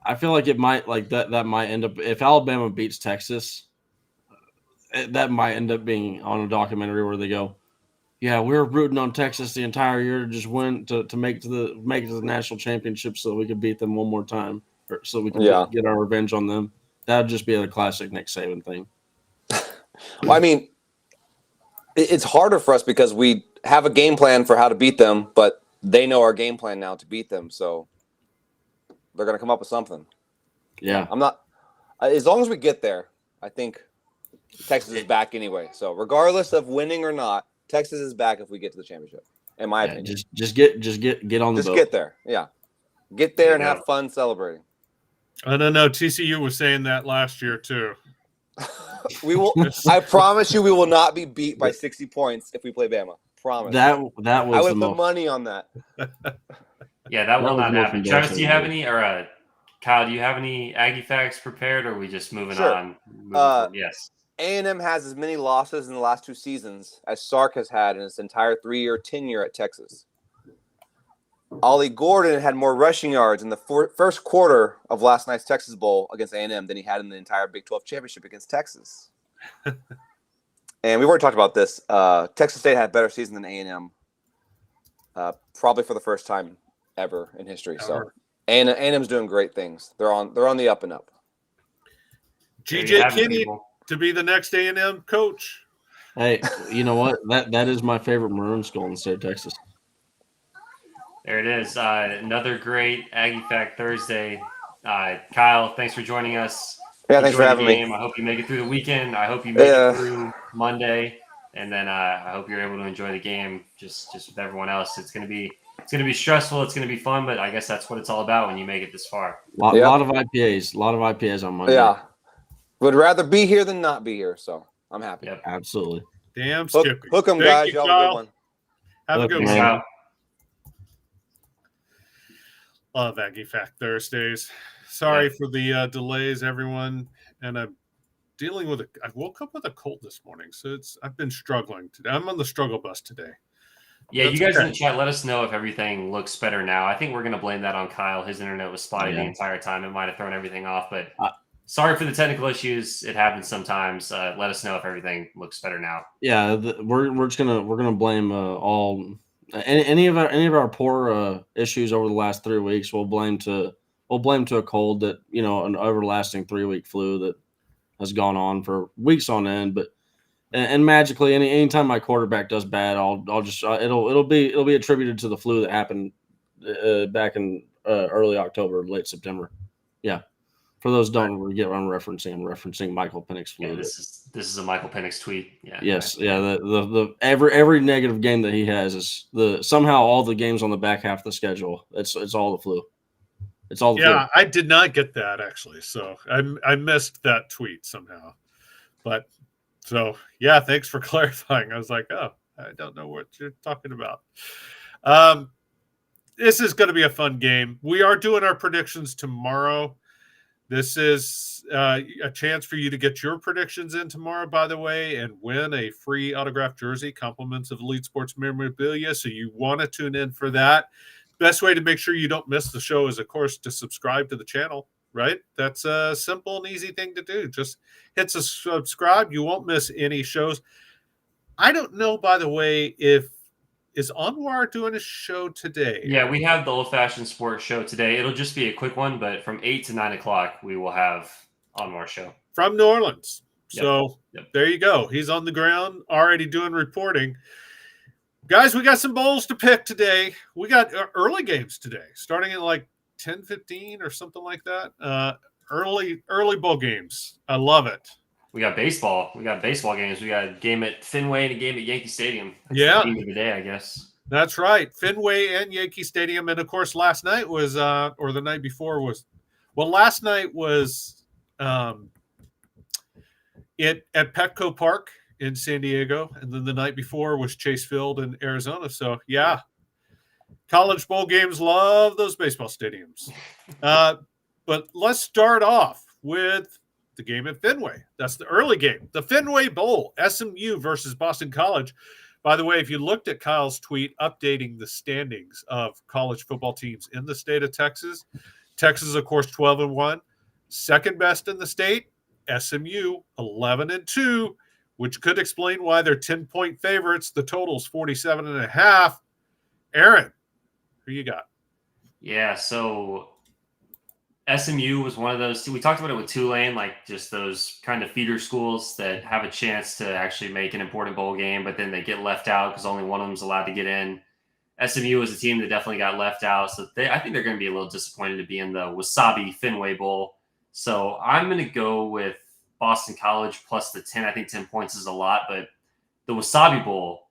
I feel like it might like that might end up if Alabama beats Texas, that might end up being on a documentary where they go, yeah, we were rooting on Texas the entire year to just win to make it to the national championship so we could beat them one more time, or so we could get our revenge on them. That would just be a classic Nick Saban thing. Well, I mean, it's harder for us because we have a game plan for how to beat them, but they know our game plan now to beat them, so they're going to come up with something. Yeah. I'm not – as long as we get there, I think Texas is back anyway. So regardless of winning or not, Texas is back if we get to the championship, in my opinion. Just get on the boat. Just get there, yeah. Get there and have fun celebrating. I don't know. TCU was saying that last year too. We will. I promise you, we will not be beat by 60 points if we play Bama. Promise. That was. I would put money on that. Yeah, that will not happen. Travis, do you have any, or Kyle, do you have any Aggie facts prepared, or are we just moving on? Yes. A&M has as many losses in the last 2 seasons as Sark has had in his entire 3-year tenure at Texas. Ollie Gordon had more rushing yards in the first quarter of last night's Texas Bowl against A&M than he had in the entire Big 12 championship against Texas. And we've already talked about this. Texas State had a better season than A&M, probably for the first time ever in history. So A&M's doing great things. They're on the up and up. GJ Kinney to be the next A&M coach. Hey, you know what? That is my favorite Maroon school in the state of Texas. There it is. Another great Aggie Fact Thursday. Kyle, thanks for joining us. Yeah, thanks for having me. I hope you make it through the weekend. I hope you make it through Monday, and then I hope you're able to enjoy the game just with everyone else. It's gonna be stressful. It's gonna be fun, but I guess that's what it's all about when you make it this far. A lot of IPAs. A lot of IPAs on Monday. Yeah, would rather be here than not be here. So I'm happy. Yep. Absolutely. Damn, Skippy. Hook them, guys. Y'all have a good one. Have a good one. Kyle. Love Aggie Fact Thursdays. Sorry for the delays, everyone. And I'm dealing with I woke up with a cold this morning, so I've been struggling today. I'm on the struggle bus today. Yeah, you guys in the chat, let us know if everything looks better now. I think we're going to blame that on Kyle. His internet was spotty the entire time. It might have thrown everything off, but sorry for the technical issues. It happens sometimes. Let us know if everything looks better now. Yeah, we're gonna blame all any of our poor issues over the last 3 weeks. We'll blame to a cold that an everlasting 3-week flu that has gone on for weeks on end. But and magically, anytime my quarterback does bad, I'll just it'll be attributed to the flu that happened back in early October, late September. Yeah. For those who don't get what I'm referencing Michael Penix flu. Yeah, this is a Michael Penix tweet. Yeah. Yes. Yeah. The every negative game that he has is somehow all the games on the back half of the schedule. It's all the flu. It's all the flu. I did not get that actually. So I missed that tweet somehow. But so yeah, thanks for clarifying. I was like, oh, I don't know what you're talking about. This is going to be a fun game. We are doing our predictions tomorrow. This is a chance for you to get your predictions in tomorrow, by the way, and win a free autographed jersey, compliments of Elite Sports Memorabilia. So you want to tune in for that. Best way to make sure you don't miss the show is, of course, to subscribe to the channel, right? That's a simple and easy thing to do. Just hit subscribe. You won't miss any shows. I don't know, by the way, is Anwar doing a show today? Yeah, we have the old-fashioned sports show today. It'll just be a quick one, but from 8 to 9 o'clock, we will have Anwar's show. From New Orleans. Yep. So There you go. He's on the ground already doing reporting. Guys, we got some bowls to pick today. We got early games today, starting at like 10:15 or something like that. Early bowl games. I love it. We got baseball. We got baseball games. We got a game at Fenway and a game at Yankee Stadium. That's the game of the day, I guess. That's right. Fenway and Yankee Stadium. And, of course, last night was or the night before was – well, last night was at Petco Park in San Diego. And then the night before was Chase Field in Arizona. So, yeah, college bowl games love those baseball stadiums. But let's start off with – the game at Fenway. That's the early game. The Fenway Bowl, SMU versus Boston College. By the way, if you looked at Kyle's tweet updating the standings of college football teams in the state of Texas, Texas, of course, 12-1. Second best in the state, SMU 11-2, which could explain why they're 10-point favorites. The total's 47.5. Aaron, who you got? Yeah, so SMU was one of those. We talked about it with Tulane, like just those kind of feeder schools that have a chance to actually make an important bowl game, but then they get left out because only one of them's allowed to get in. SMU was a team that definitely got left out, so I think they're going to be a little disappointed to be in the Wasabi Fenway Bowl. So I'm going to go with Boston College plus the 10. I think 10 points is a lot, but the Wasabi Bowl.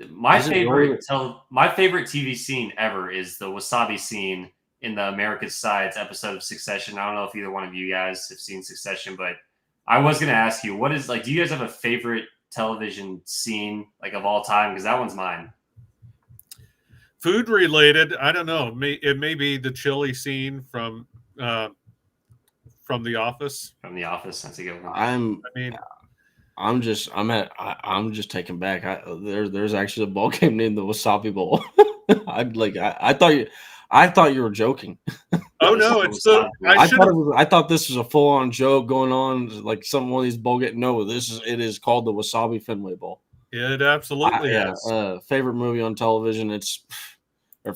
My favorite TV scene ever is the Wasabi scene in the America's Sides episode of Succession. I don't know if either one of you guys have seen Succession, but I was going to ask you, do you guys have a favorite television scene like of all time? Because that one's mine. Food related, I don't know. It may be the chili scene from The Office. From The Office, that's a good one. I'm just taken back. There's actually a bowl game named the Wasabi Bowl. I thought you were joking. Oh no, it's the. I thought this was a full on joke going on, like one of these bowl games. No, it is called the Wasabi Fenway Bowl. It absolutely is. Favorite movie on television.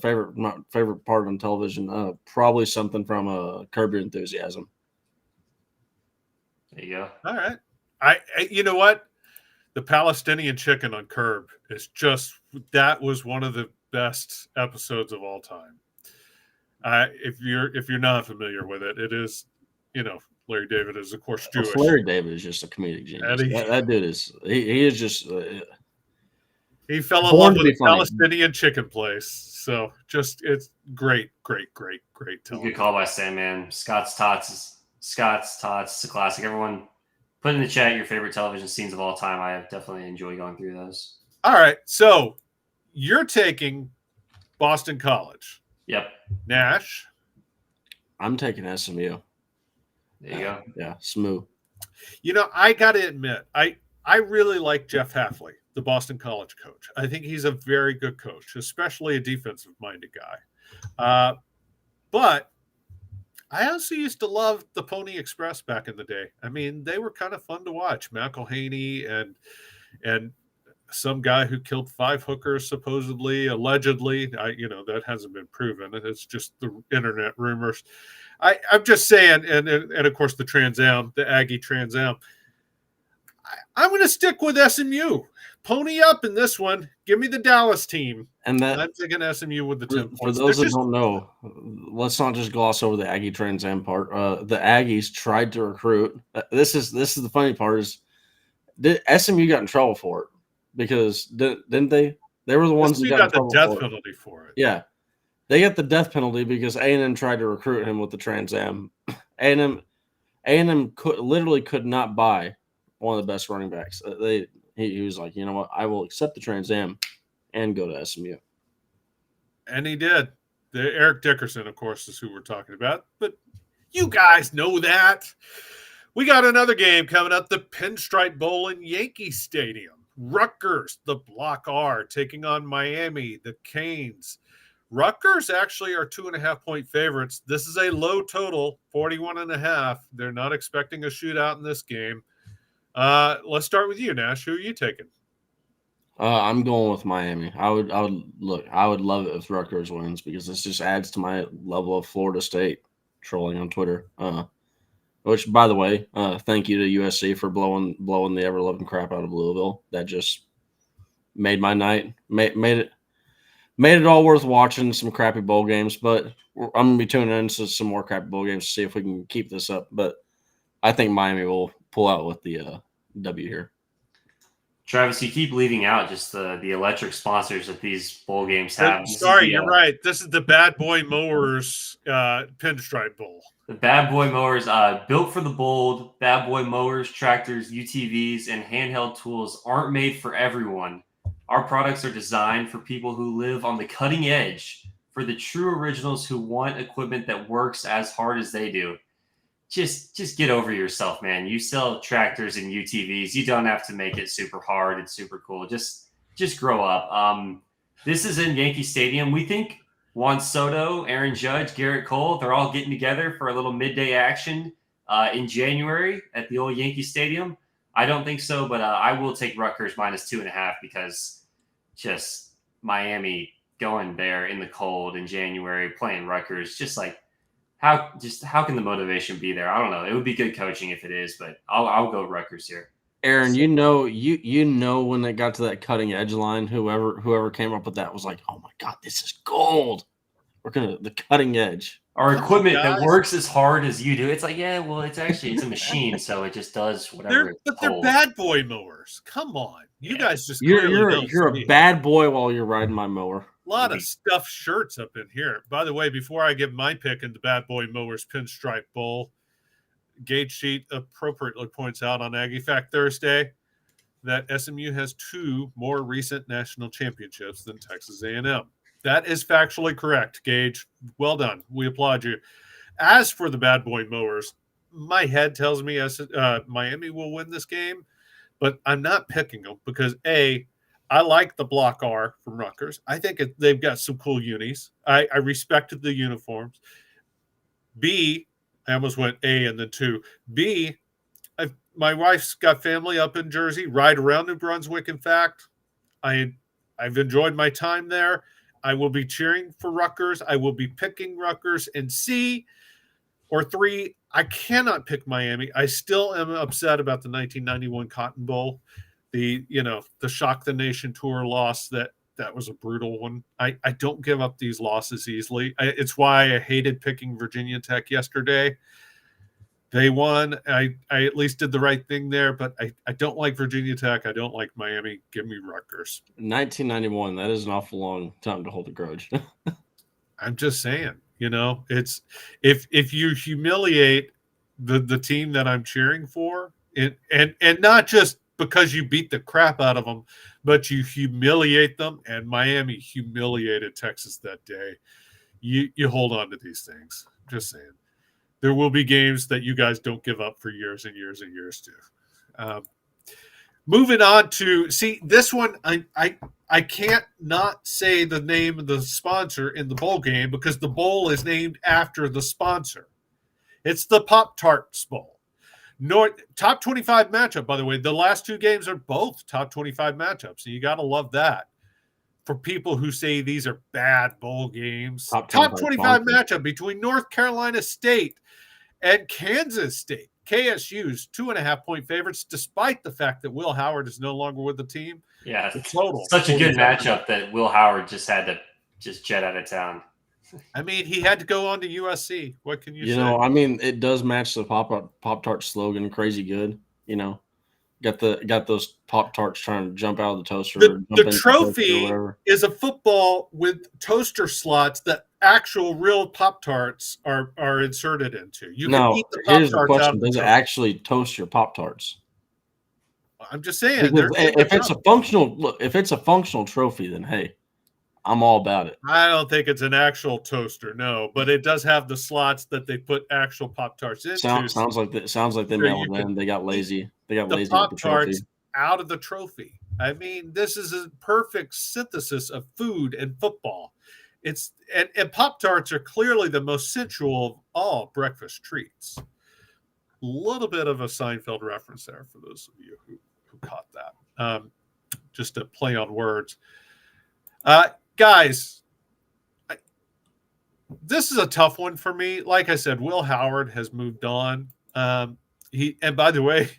Favorite part on television. Probably something from Curb Your Enthusiasm. There you go. All right. You know what? The Palestinian chicken on Curb is that was one of the best episodes of all time. If you're not familiar with it, it is, Larry David is of course Jewish. Larry David is just a comedic genius. That dude is he is just he fell in love with a Palestinian chicken place. So it's great television. Good call by Sam, man. Scott's Tots is a classic. Everyone put in the chat your favorite television scenes of all time. I definitely enjoy going through those. All right. So you're taking Boston College. Yep. Nash. I'm taking SMU. There you go. Yeah, smooth. I got to admit, I really like Jeff Hafley, the Boston College coach. I think he's a very good coach, especially a defensive-minded guy. But I also used to love the Pony Express back in the day. I mean, they were kind of fun to watch. McElhaney and some guy who killed 5 hookers, supposedly, allegedly. That hasn't been proven. It's just the internet rumors. I'm just saying, and of course the Trans Am, the Aggie Trans Am. I'm going to stick with SMU. Pony up in this one. Give me the Dallas team. And I'm taking SMU with the 10 points. For those that don't know, let's not just gloss over the Aggie Trans Am part. The Aggies tried to recruit. This is the funny part is SMU got in trouble for it because didn't they? They were the ones who got the death penalty for it. Yeah, they got the death penalty because A&M tried to recruit him with the Trans Am. A&M could not buy one of the best running backs. He was like, you know what? I will accept the Trans Am and go to SMU. And he did. Eric Dickerson, of course, is who we're talking about. But you guys know that. We got another game coming up, the Pinstripe Bowl in Yankee Stadium. Rutgers, the Block R, taking on Miami, the Canes. Rutgers actually are 2.5-point favorites. This is a low total, 41.5. They're not expecting a shootout in this game. Let's start with you, Nash. Who are you taking? I'm going with Miami. I would love it if Rutgers wins because this just adds to my level of Florida State trolling on Twitter. Which, by the way, thank you to USC for blowing the ever-loving crap out of Louisville. That just made my night. Made it all worth watching some crappy bowl games. But I'm gonna be tuning into some more crappy bowl games to see if we can keep this up. But I think Miami will pull out with the W here. Travis, you keep leaving out just the electric sponsors that these bowl games have. Sorry, you're right. This is the Bad Boy Mowers Pinstripe Bowl. The Bad Boy Mowers, built for the bold. Bad Boy Mowers, tractors, UTVs, and handheld tools aren't made for everyone. Our products are designed for people who live on the cutting edge, for the true originals who want equipment that works as hard as they do. Just get over yourself, man. You sell tractors and UTVs. You don't have to make it super hard and super cool. Just grow up. This is in Yankee Stadium. We think Juan Soto, Aaron Judge, Garrett Cole, they're all getting together for a little midday action in January at the old Yankee Stadium. I don't think so, but I will take Rutgers -2.5 because just Miami going there in the cold in January, playing Rutgers, just like how can the motivation be there? I don't know. It would be good coaching if it is, but I'll go Rutgers here. Aaron, you know when they got to that cutting edge line, whoever came up with that was like, oh my God, this is gold. We're gonna the cutting edge. Our Come on, equipment that guys. works as hard as you do. It's like, yeah, well, it's a machine, so it just does whatever. They're bad boy mowers. Come on, you guys just clearly don't You're see a it. bad boy while you're riding my mower. A lot of stuffed shirts up in here. By the way, before I give my pick in the Bad Boy Mowers Pinstripe Bowl, Gauge Sheet appropriately points out on Aggie Fact Thursday that SMU has 2 more recent national championships than Texas A&M. That is factually correct, Gage. Well done. We applaud you. As for the Bad Boy Mowers, my head tells me Miami will win this game, but I'm not picking them because, A, I like the Block R from Rutgers. I think they've got some cool unis. I respected the uniforms. B, I almost went A and then 2. B, my wife's got family up in Jersey, right around New Brunswick. In fact, I've enjoyed my time there. I will be cheering for Rutgers. I will be picking Rutgers. And C or 3, I cannot pick Miami. I still am upset about the 1991 Cotton Bowl. The Shock the Nation tour loss, that was a brutal one. I don't give up these losses easily. It's why I hated picking Virginia Tech yesterday. They won. I at least did the right thing there, but I don't like Virginia Tech. I don't like Miami. Give me Rutgers. 1991, that is an awful long time to hold a grudge. I'm just saying, it's if you humiliate the team that I'm cheering for, and not just because you beat the crap out of them, but you humiliate them, and Miami humiliated Texas that day. You hold on to these things. Just saying. There will be games that you guys don't give up for years and years and years to. Moving on to this one, I can't not say the name of the sponsor in the bowl game because the bowl is named after the sponsor. It's the Pop-Tarts Bowl. Top 25 matchup, by the way. The last 2 games are both top 25 matchups, so you got to love that. For people who say these are bad bowl games, top 25 matchup between North Carolina State and Kansas State. KSU's 2.5-point favorites, despite the fact that Will Howard is no longer with the team. Yeah, total such a good matchup that Will Howard just had to jet out of town. I mean, he had to go on to USC. What can you say? I mean, it does match the Pop-Tart slogan, crazy good. Got those Pop-Tarts trying to jump out of the toaster. The trophy is a football with toaster slots that actual real Pop-Tarts are inserted into. You can eat the here's the Pop-Tarts question: does it actually toast your Pop-Tarts? I'm just saying. If it's a functional trophy, then hey, I'm all about it. I don't think it's an actual toaster, no, but it does have the slots that they put actual Pop-Tarts into. Sounds like they mailed in. They got lazy. They got lazy with the Pop-Tarts out of the trophy. I mean, this is a perfect synthesis of food and football. And Pop-Tarts are clearly the most sensual of all breakfast treats. A little bit of a Seinfeld reference there for those of you who caught that. Just a play on words. Guys, this is a tough one for me. Like I said, Will Howard has moved on. And by the way,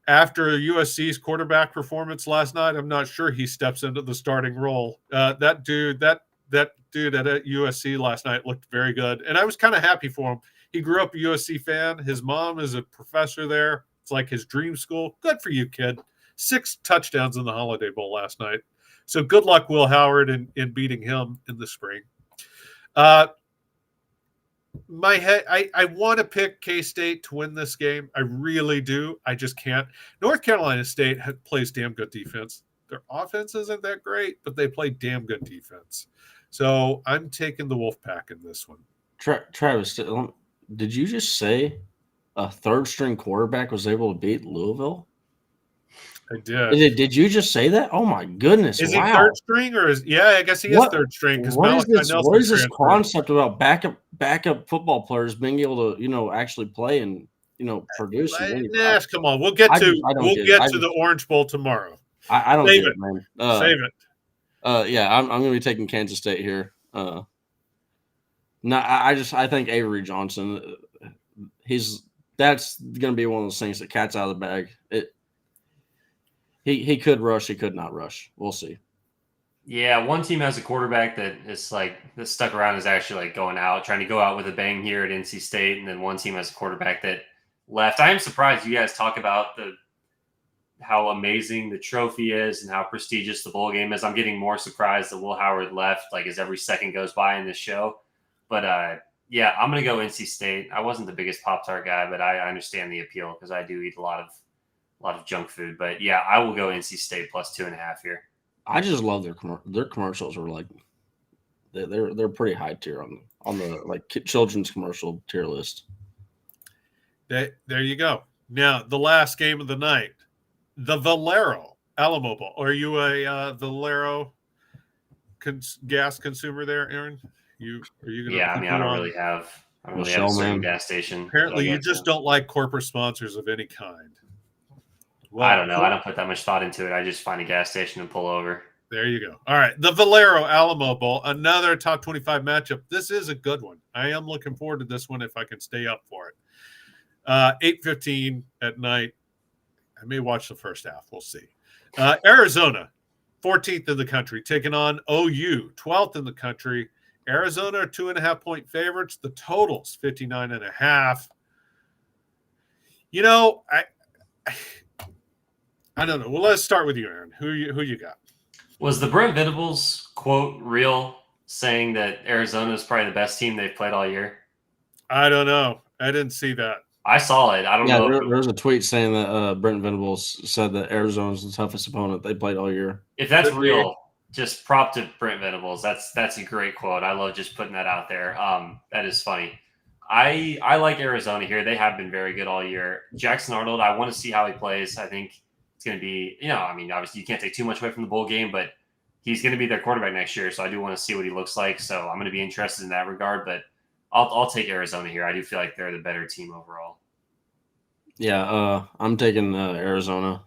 after USC's quarterback performance last night, I'm not sure he steps into the starting role. That dude at USC last night looked very good, and I was kind of happy for him. He grew up a USC fan. His mom is a professor there. It's like his dream school. Good for you, kid. 6 touchdowns in the Holiday Bowl last night. So good luck, Will Howard, in beating him in the spring. My head, I want to pick K-State to win this game. I really do. I just can't. North Carolina State plays damn good defense. Their offense isn't that great, but they play damn good defense. So I'm taking the Wolfpack in this one. Travis, did you just say a third-string quarterback was able to beat Louisville? I did. Did you just say that? Oh my goodness! Is he wow. third string or is? Yeah, I guess he is third string because What is Malachi this? Nelson What is this transferred. concept about backup football players being able to actually play and produce? Nash, come on, we'll get to the Orange Bowl tomorrow. I don't Save get it, man. Save it. Yeah, I'm going to be taking Kansas State here. No, I think Avery Johnson. That's going to be one of those things that cat's out of the bag. He could rush, he could not rush. We'll see. Yeah, one team has a quarterback that stuck around is actually going out, trying to go out with a bang here at NC State, and then one team has a quarterback that left. I am surprised you guys talk about how amazing the trophy is and how prestigious the bowl game is. I'm getting more surprised that Will Howard left, as every second goes by in this show. But yeah, I'm gonna go NC State. I wasn't the biggest Pop-Tart guy, but I understand the appeal because I do eat a lot of junk food. But yeah, I will go NC State plus 2.5 here. I just love their commercials are they're pretty high tier on the children's commercial tier list. There you go. Now the last game of the night, the Valero Alamo Bowl. Are you a Valero gas consumer there, Aaron? Are you gonna? Yeah, I mean, I don't really have a certain gas station. Apparently, you just don't like corporate sponsors of any kind. Well, I don't know. I don't put that much thought into it. I just find a gas station and pull over. There you go. All right. The Valero Alamo Bowl, another top 25 matchup. This is a good one. I am looking forward to this one if I can stay up for it. 8:15 at night. I may watch the first half. We'll see. Arizona, 14th in the country, taking on OU, 12th in the country. Arizona are 2.5-point favorites. The total's 59.5. I don't know. Well, let's start with you, Aaron. Who you got? Was the Brent Venables quote real, saying that Arizona is probably the best team they've played all year? I don't know. I didn't see that. I saw it. I don't know. There's a tweet saying that Brent Venables said that Arizona's the toughest opponent they played all year. If that's real, just prop to Brent Venables. That's a great quote. I love just putting that out there. That is funny. I like Arizona here. They have been very good all year. Jackson Arnold, I want to see how he plays. I think it's going to be, obviously you can't take too much away from the bowl game, but he's going to be their quarterback next year. So I do want to see what he looks like. So I'm going to be interested in that regard, but I'll take Arizona here. I do feel like they're the better team overall. Yeah, I'm taking Arizona.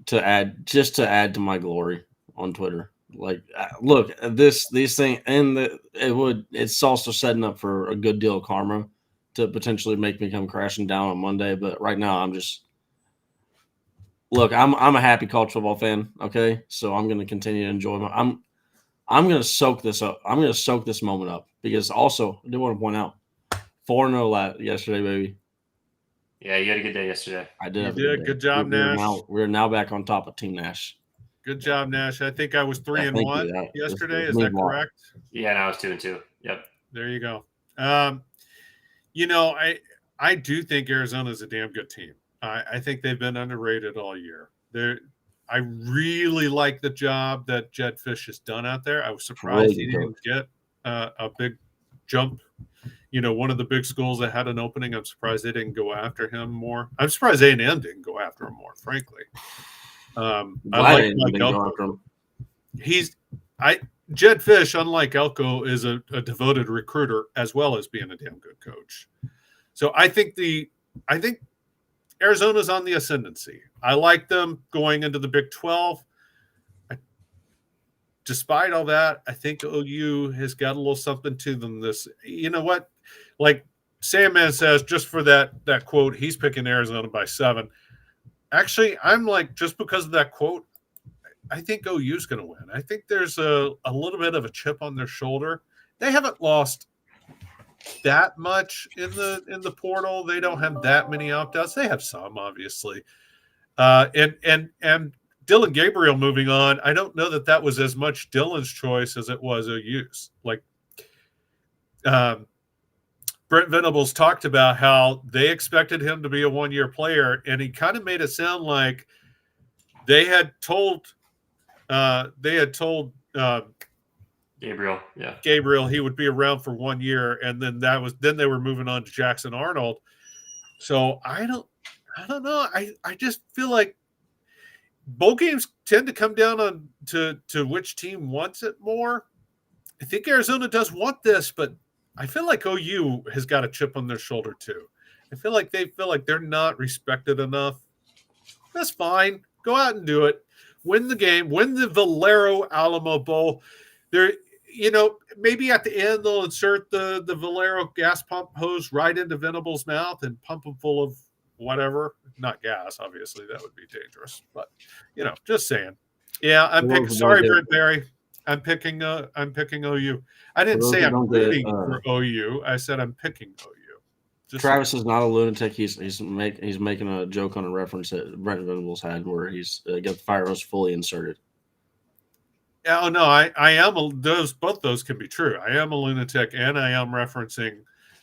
To add to my glory on Twitter. Look, these things, and it's also setting up for a good deal of karma to potentially make me come crashing down on Monday. But right now, I'm a happy college football fan. Okay, so I'm going to continue to enjoy I'm going to soak this up. I'm going to soak this moment up because also I do want to point out 4-0 yesterday, baby. Yeah, you had a good day yesterday. I did. You did. Good job, Nash. We're now back on top of Team Nash. Good job, Nash. I think I was 3-1 yesterday. Is that correct? Yeah, and I was 2-2. Yep. There you go. I do think Arizona is a damn good team. I think they've been underrated all year. I really like the job that Jed Fish has done out there. I was surprised he didn't get a big jump. One of the big schools that had an opening. I'm surprised they didn't go after him more. I'm surprised A&M didn't go after him more, frankly. I like Mike Elko. Jed Fish, unlike Elko, is a devoted recruiter as well as being a damn good coach. So I think Arizona's on the ascendancy. I like them going into the Big 12. Despite all that, I think OU has got a little something to them. You know what? Like Sandman says, just for that quote, he's picking Arizona by 7. Actually, I'm just because of that quote, I think OU's going to win. I think there's a little bit of a chip on their shoulder. They haven't lost that much in the portal. They don't have that many opt-outs. They have some, obviously. And Dylan Gabriel moving on, I don't know that was as much Dylan's choice as it was OU's. Brent Venables talked about how they expected him to be a one-year player, and he kind of made it sound like they had told Gabriel he would be around for 1 year, and then they were moving on to Jackson Arnold. So I I don't know. I just feel like bowl games tend to come down on to which team wants it more. I think Arizona does want this, but I feel like OU has got a chip on their shoulder too. I feel like they feel like they're not respected enough. That's fine. Go out and do it. Win the game. Win the Valero Alamo Bowl. There, maybe at the end they'll insert the Valero gas pump hose right into Venable's mouth and pump him full of whatever. Not gas, obviously. That would be dangerous. But just saying. Yeah, I'm picking. Sorry, Brent Barry. I'm picking OU. I didn't say I'm rooting for OU. I said I'm picking OU. Travis is not a lunatic. He's making a joke on a reference that Brent Venables had where he's got the fire hose fully inserted. Oh no, I am both those can be true. I am a lunatic, and I am referencing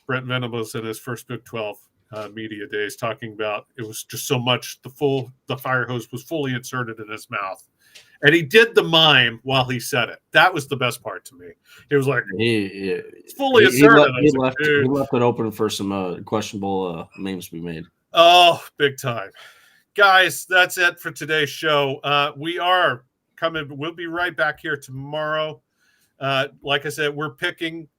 Brent Venables in his first Big 12 media days, talking about it was just so much the fire hose was fully inserted in his mouth. And he did the mime while he said it. That was the best part to me. He was like, it's fully inserted. He left it open for some questionable memes to be made. Oh, big time. Guys, that's it for today's show. We are coming. We'll be right back here tomorrow. Like I said, we're picking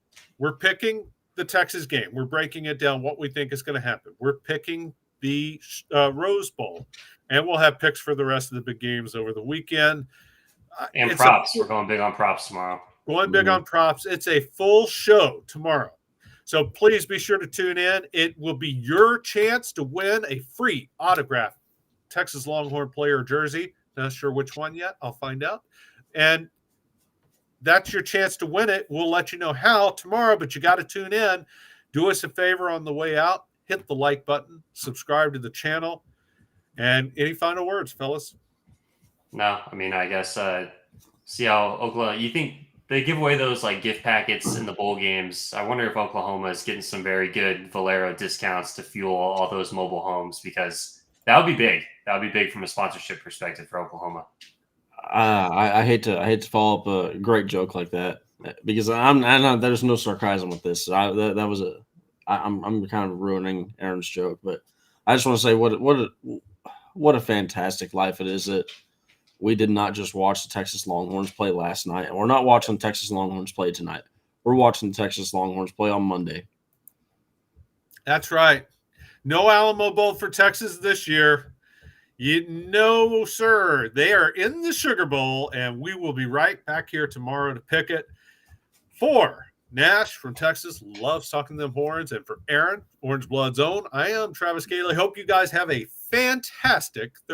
the Texas game. We're breaking it down, what we think is going to happen. We're picking the Rose Bowl. And we'll have picks for the rest of the big games over the weekend. And props. We're going big on props tomorrow. Going big on props. It's a full show tomorrow. So please be sure to tune in. It will be your chance to win a free autographed Texas Longhorn player jersey. Not sure which one yet. I'll find out. And that's your chance to win it. We'll let you know how tomorrow, but you got to tune in. Do us a favor on the way out. Hit the like button. Subscribe to the channel. And any final words, fellas? No, I mean, I guess see how Oklahoma. You think they give away those like gift packets in the bowl games? I wonder if Oklahoma is getting some very good Valero discounts to fuel all those mobile homes, because that would be big. That would be big from a sponsorship perspective for Oklahoma. I hate to follow up a great joke like that, because I'm there's no sarcasm with this. I'm kind of ruining Aaron's joke, but I just want to say what a fantastic life it is that we did not just watch the Texas Longhorns play last night, and we're not watching the Texas Longhorns play tonight. We're watching the Texas Longhorns play on Monday. That's right. No Alamo Bowl for Texas this year. Sir. They are in the Sugar Bowl, and we will be right back here tomorrow to pick it. For Nash from Texas, loves talking them horns, and for Aaron, Orange Blood's own, I am Travis Cayley. Hope you guys have a fantastic